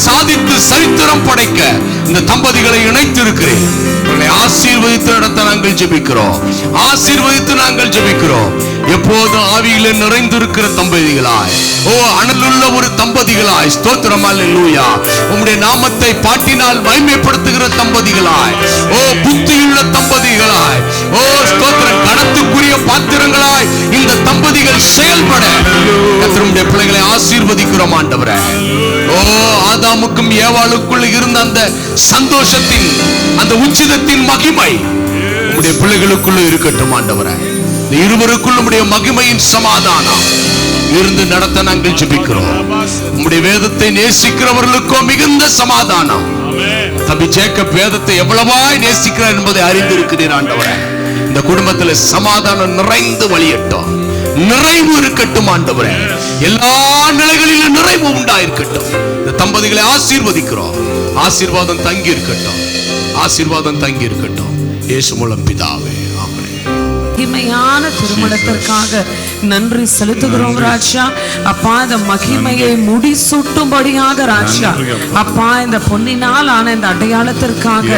சாதித்து சரித்திரம் படைக்க இந்த தம்பதிகளை இணைத்து இருக்கிறேன். ஆசீர்வதித்து நடத்த நாங்கள் ஜெபிக்கிறோம். ஆசீர்வதித்து நாங்கள் ஜெபிக்கிறோம். எப்போதும் ஆவியிலே நிறைந்திருக்கிற தம்பதிகளாய், அனலுள்ள ஒரு தம்பதிகளாய், ஸ்தோத்திரம் அல்லேலூயா. உம்முடைய நாமத்தை பாட்டினால் மகிமைப்படுத்துகிற தம்பதிகளாய், புத்தியுள்ள தம்பதிகளாய், ஸ்தோத்திரம், கணத்துக்குரிய பாத்திரங்களாய் இந்த தம்பதிகள் செயல்பட கர்த்தருடைய பிள்ளைகளை ஆசீர்வதிக்கிறோம். ஆண்டவரே, ஆதாமுக்கும் ஏவாளுக்குள்ள இருந்த அந்த சந்தோஷத்தின், அந்த உச்சிதத்தின் மகிமை உம்முடைய பிள்ளைகளுக்குள்ள இருக்கட்டும். ஆண்டவரே, இருவருக்குள் உம்முடைய மகிமையின் சமாதானம் இருந்து நடத்த நாங்கள் ஜெபிக்கிறோம். உம்முடைய வேதத்தை நேசிக்கிறவர்களுக்கோ மிகுந்த சமாதானம். தம்பி ஜேக்கப் வேதத்தை எவ்வளவாய் நேசிக்கிறார் என்பதை அறிந்திருக்கிறீர். ஆண்டவரே, இந்த குடும்பத்தில் சமாதானம் நிறைந்து வழியட்டும், நிறைவு இருக்கட்டும். ஆண்டவரே, எல்லா நிலைகளிலும் நிறைவு உண்டாயிருக்கட்டும். இந்த தம்பதிகளை ஆசீர்வதிக்கிறோம். ஆசீர்வாதம் தங்கி இருக்கட்டும், ஆசீர்வாதம் தங்கி இருக்கட்டும். இயேசு மூலம் பிதாவே, ஆமென்.
மகிமையான திருமணத்திற்காக நன்றி செலுத்துகிறோம் ராஜா. அப்பா, இந்த மகிமையை முடிசூட்டும்படியாக ராஜா, அப்பா, இந்த பொன்னினால் ஆன இந்த அடையாளத்திற்காக,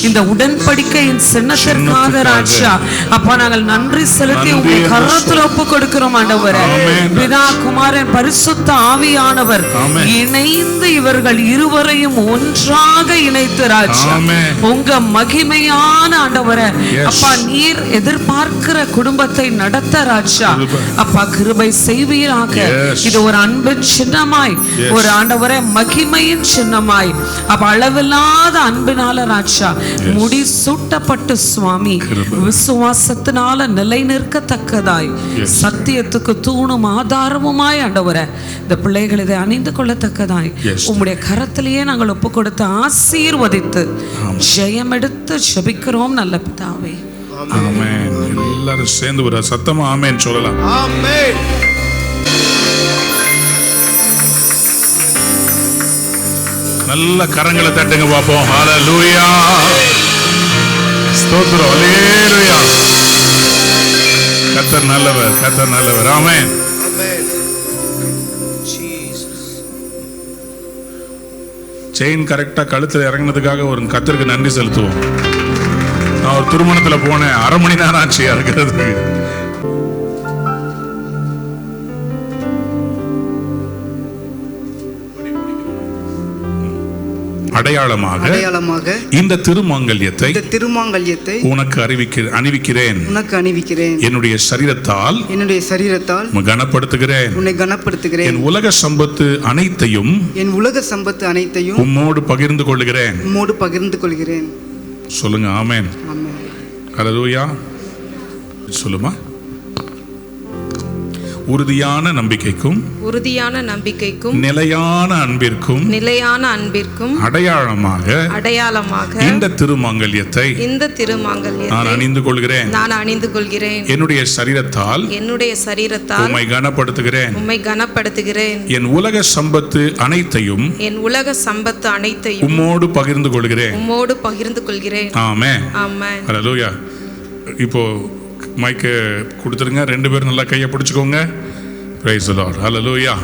இந்த உடன்படிக்கையின் சின்னத்திற்காக ராஜா, அப்பா, நாங்கள் நன்றி செலுத்தி உங்களை கரத்தில் ஒப்பு கொடுக்கிறோம். ஆண்டவரே, பிதா, குமாரன், பரிசுத்த ஆவியானவர் இணைந்து இவர்கள் இருவரையும் ஒன்றாக இணைத்து ராஜா, உங்க மகிமையான ஆண்டவரே, அப்பா, நீர் எதிர்பார்க்கிற குடும்பத்தை நடத்த ராஜா, அப்பா, கிருபை செய்வீராக. இது ஒரு அன்பின் சின்னமாய், ஒரு ஆண்டவரே மகிமையின் சின்னமாய், அப்ப அளவில்லாத அன்பினால ராஜா முடி சூட்டப்பட்டு சுவாமி விசுவாசத்தினால நிலை நிற்கத்தக்கதாய், சத்தியத்துக்கு தூணும் ஆதாரமுமாய் ஆண்டவரே இந்த பிள்ளைகள் இதை அணிந்து கொள்ளத்தக்கதாய் உம்முடைய கரத்திலேயே நாங்கள் ஒப்பு கொடுத்து ஆசீர்வதித்து ஜெயம் எடுத்து ஜெபிக்கிறோம் நல்ல பிதாவே.
ஆமென். எல்லாரும் சேர்ந்து ஒரு சத்தமா ஆமென் சொல்லலாம்.
ஆமென்.
நல்ல கரங்களை தட்டுங்க பாப்போம். ஹல்லேலூயா, ஸ்தோத்திரம், ஹல்லேலூயா. கர்த்தர் நல்லவர், கர்த்தர் நல்லவர். ஆமென். செயின் கரெக்டா கழுத்துல இறங்கினதுக்காக ஒரு கர்த்தருக்கு நன்றி செலுத்துவோம். நான் ஒரு திருமணத்தில் போனேன், 1/2 மணி நேரம் ஆச்சு இருக்கிறதுக்கு. அடையாளமாக இந்த திருமாங்கல்யத்தை உனக்கு அணிவிக்கிறேன். என்னுடைய சரீரத்தால் கனப்படுத்துகிறேன். என் உலக சம்பத்து அனைத்தையும் உம்மோடு பகிர்ந்து கொள்கிறேன். சொல்லுங்க ஆமென். ஹல்லேலூயா. சொல்லுமா. உறுதியான நம்பிக்கைக்கும் நிலையான அன்பிற்கும் அடையாளமாக இந்த திருமாங்கல்யத்தை நான் அணிந்து கொள்கிறேன். என்னுடைய சரீரத்தால் உம்மை கனப்படுத்துகிறேன். என் உலக சம்பத்து அனைத்தையும் உம்மோடு பகிர்ந்து கொள்கிறேன். ஆமென். ஹல்லேலூயா. இப்போ மைக்கை கொடுத்துருங்க. 2 பேரும் நல்லா கையை பிடிச்சுக்கோங்க. Praise the Lord. ஹல்லேலூயா.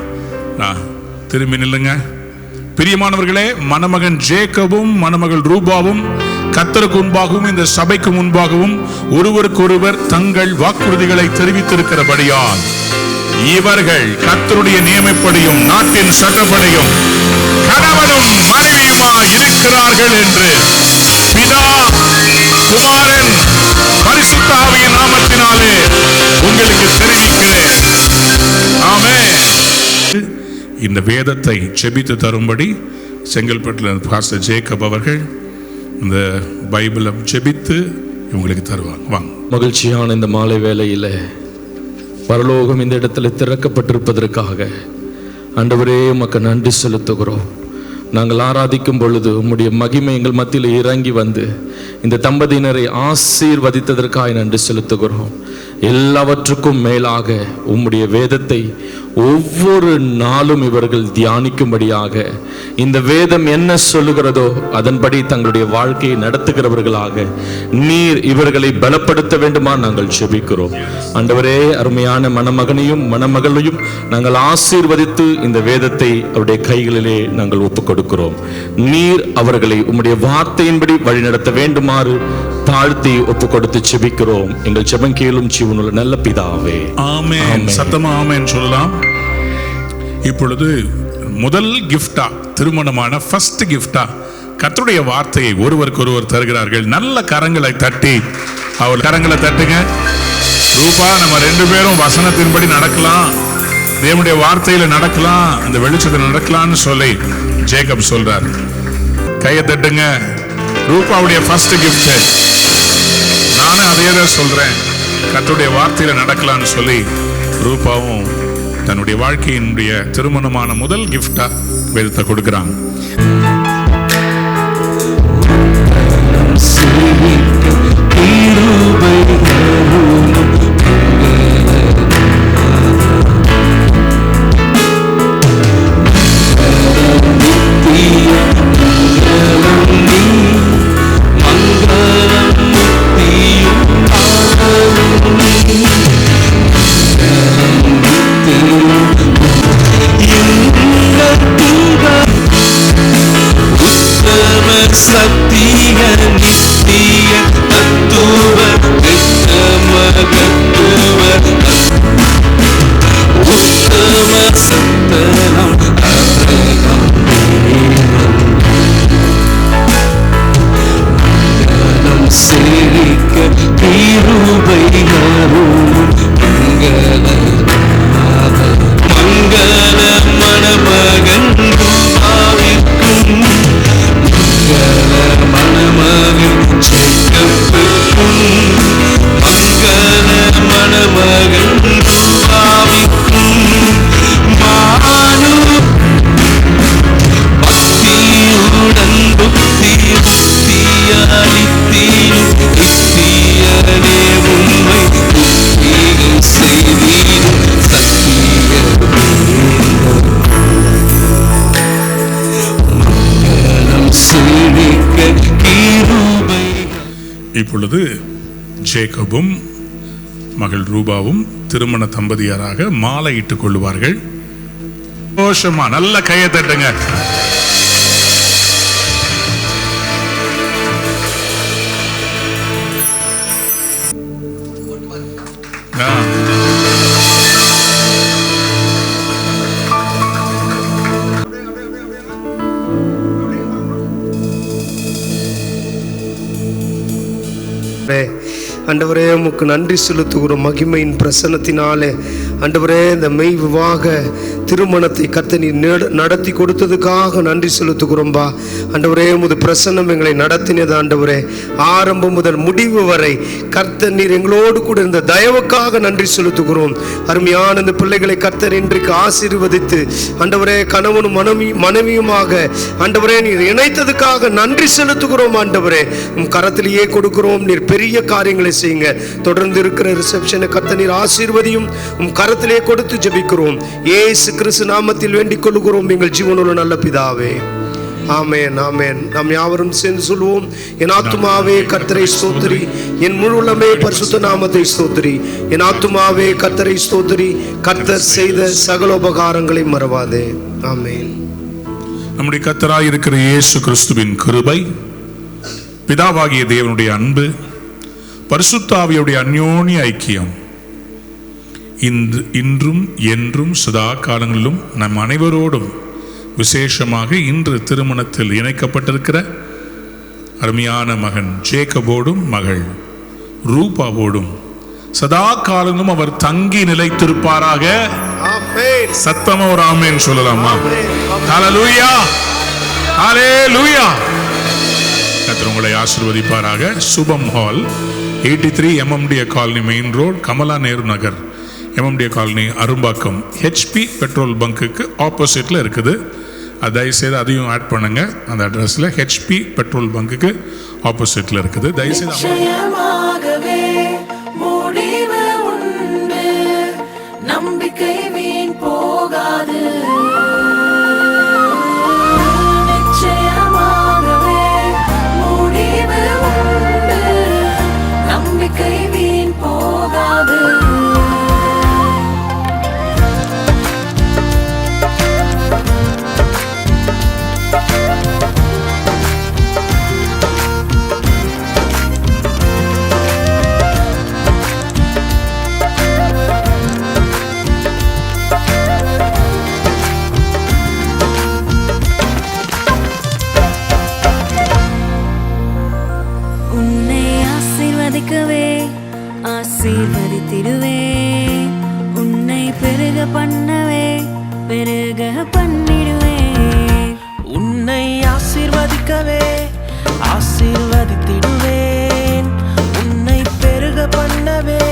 திரும்பி நில்லுங்க. பிரியமானவர்களே, மணமகன் ஜேக்கபும் மணமகள் ரூபாவும் கர்த்தருக்கு முன்பாகவும் இந்த சபைக்கு முன்பாகவும் ஒருவருக்கொருவர் தங்கள் வாக்குறுதிகளை தெரிவித்திருக்கிறபடியால் இவர்கள் கர்த்தருடைய நியமப்படியும் நாட்டின் சட்டப்படியும் கணவனும் மனைவியுமாய் இருக்கிறார்கள் என்று பிதா, குமாரன், பரிசுத்த ஆவியின் நாமத்தினாலே உங்களுக்கு தெரிவிக்கிறேன். ஆமென். இந்த வேதத்தை ஜெபித்து தரும்படி
செங்கல்பட்டில் பாஸ்டர் ஜேக்கப் அவர்கள் இந்த பைபிளை ஜெபித்து இவங்களுக்கு தருவாங்க. வாங்க.
மகிழ்ச்சியான இந்த மாலை வேளையில் பரலோகம் இந்த இடத்துல திறக்கப்பட்டிருப்பதற்காக ஆண்டவரே உமக்கு நன்றி செலுத்துகிறோம். நாங்கள் ஆராதிக்கும் பொழுது உம்முடைய மகிமை எங்கள் மத்தியில் இறங்கி வந்து இந்த தம்பதியினரை ஆசீர்வதித்ததற்காக நன்றி செலுத்துகிறோம். எல்லாவற்றுக்கும் மேலாக உம்முடைய வேதத்தை ஒவ்வொரு நாளும் இவர்கள் தியானிக்கும்படியாக, இந்த வேதம் என்ன சொல்லுகிறதோ அதன்படி தங்களுடைய வாழ்க்கையை நடத்துகிறவர்களாக நீர் இவர்களை பலப்படுத்த வேண்டுமா நாங்கள் ஜெபிக்கிறோம். ஆண்டவரே, அருமையான மணமகனையும் மணமகளையும் நாங்கள் ஆசீர்வதித்து இந்த வேதத்தை அவருடைய கைகளிலே நாங்கள் ஒப்புக் கொடுக்கிறோம். நீர் அவர்களை உம்முடைய வார்த்தையின்படி வழிநடத்த வேண்டுமாறு தாழ்த்தி ஒப்புக் கொடுத்து ஜெபிக்கிறோம். எங்கள் ஜெபம் கேளும் ஜீவனுள்ள நல்ல பிதாவே,
ஆமென். சத்தமா ஆமென் சொல்லலாம். இப்பொழுது முதல் கிஃப்டா, திருமணமான ஃபர்ஸ்ட் கிஃப்டா கர்த்தருடைய வார்த்தையை ஒருவருக்கு ஒருவர் தருகிறார்கள். நல்ல கரங்களை தட்டி அவர் கரங்களை தட்டுங்க. ரூபா, நம்ம 2 பேரும் வசனத்தின்படி நடக்கலாம், தேவனுடைய வார்த்தையில நடக்கலாம், அந்த வெளிச்சத்தில் நடக்கலாம்னு சொல்லி ஜேக்கப் சொல்றார். கையை தட்டுங்க. ரூபாவுடைய ஃபர்ஸ்ட் கிஃப்ட். நானும் அதே தான் சொல்றேன், கர்த்தருடைய வார்த்தையில நடக்கலாம்னு சொல்லி ரூபாவும் தன்னுடைய வாழ்க்கையினுடைய திருமணமான முதல் கிஃப்டா வேதத்தை கொடுக்கிறாங்க. இப்பொழுது ஜேக்கபும் மகள் ரூபாவும் திருமண தம்பதியராக மாலை இட்டுக் கொள்ளுவார்கள். சந்தோஷமா நல்ல கையை தட்டுங்க.
ஆண்டவரே, உமக்கு நன்றி செலுத்துகிறோம். மகிமையின் பிரசன்னத்தினாலே ஆண்டவரே, இந்த மெய் விவாக திருமணத்தை கர்த்தர் நீர் நடத்தி கொடுத்ததுக்காக நன்றி செலுத்துகிறோம்பா. ஆண்டவரே, உமது பிரசன்னம் எங்களை நடத்தினது. ஆண்டவரே, ஆரம்பம் முதல் முடிவு வரை கர்த்தர் நீர் எங்களோடு கூட இருந்த தயவுக்காக நன்றி செலுத்துகிறோம். அருமையான இந்த பிள்ளைகளை கர்த்தர் இன்றைக்கு ஆசீர்வதித்து ஆண்டவரே, கணவனும் மனைவியுமாக ஆண்டவரே நீர் இணைத்ததுக்காக நன்றி செலுத்துகிறோம். ஆண்டவரே, உம் கரத்திலேயே கொடுக்கிறோம். நீர் பெரிய காரியங்களை செய்யுங்க. தொடர்ந்து இருக்கிற ரிசப்ஷனை கர்த்தர் நீர் ஆசீர்வதியும். உம் கரத்திலே கொடுத்து ஜெபிக்கிறோம். இயேசு கிறிஸ்து நாமத்தில் வேண்டிக் கொள்கிறோம் எங்கள் ஜீவனுள்ள நல்ல பிதாவே, ஆமென், ஆமென். நாம் யாவரும் சேர்ந்து சொல்வோம். என் ஆத்துமாவே கர்த்தரை ஸ்தோத்திரி, என் முழு உள்ளமே பரிசுத்த நாமத்தை ஸ்தோத்திரி. என் ஆத்துமாவே கர்த்தரை ஸ்தோத்திரி, கர்த்தர் செய்த சகல உபகாரங்களை மறவாதே. ஆமென்.
நம்முடைய கர்த்தராய் இருக்கிற இயேசு கிறிஸ்துவின் கிருபை, பிதாவாகிய தேவனுடைய அன்பு, பரிசுத்த ஆவியுடைய அந்யோன்ய ஐக்கியம் இன்றும் என்றும் சதா காலங்களிலும் நம் அனைவரோடும், விசேஷமாக இன்று திருமணத்தில் இணைக்கப்பட்டிருக்கிற அருமையான மகன் ஜேக்கபோடும் மகள் ரூபாவோடும் சதா காலங்களும் அவர் தங்கி நிலைத்திருப்பாராக. சத்தமா ஒரு ஆமென் சொல்லலாமா? ஹல்லேலூயா, ஹalleluya. கர்த்தர் உங்களை ஆசீர்வதிப்பாராக. Subham hall 83 MMDA colony main road, Kamala Nehru Nagar, MMDA colony, Arumbakkam, HP petrol பங்குக்கு ஆப்போசிட்ல இருக்குது. தயவுசெய்து அதையும் ஆட் பண்ணுங்க. அந்த அட்ரஸ்ல HP பெட்ரோல் பங்குக்கு ஆப்போசிட்ல இருக்குது. தயவுசெய்து
முடிவு உண்டு, நம்பிக்கை வீண் போகாது. நிச்சயமாகவே முடிவு உண்டு, நம்பிக்கை வீண் போகாது. ஆசீர்வதித்திடுவே, உன்னை பெருக பண்ணவே, பெருக பண்ணிடுவே.
உன்னை ஆசீர்வதிக்கவே ஆசீர்வதித்திடுவேன், உன்னை பெருக பண்ணவே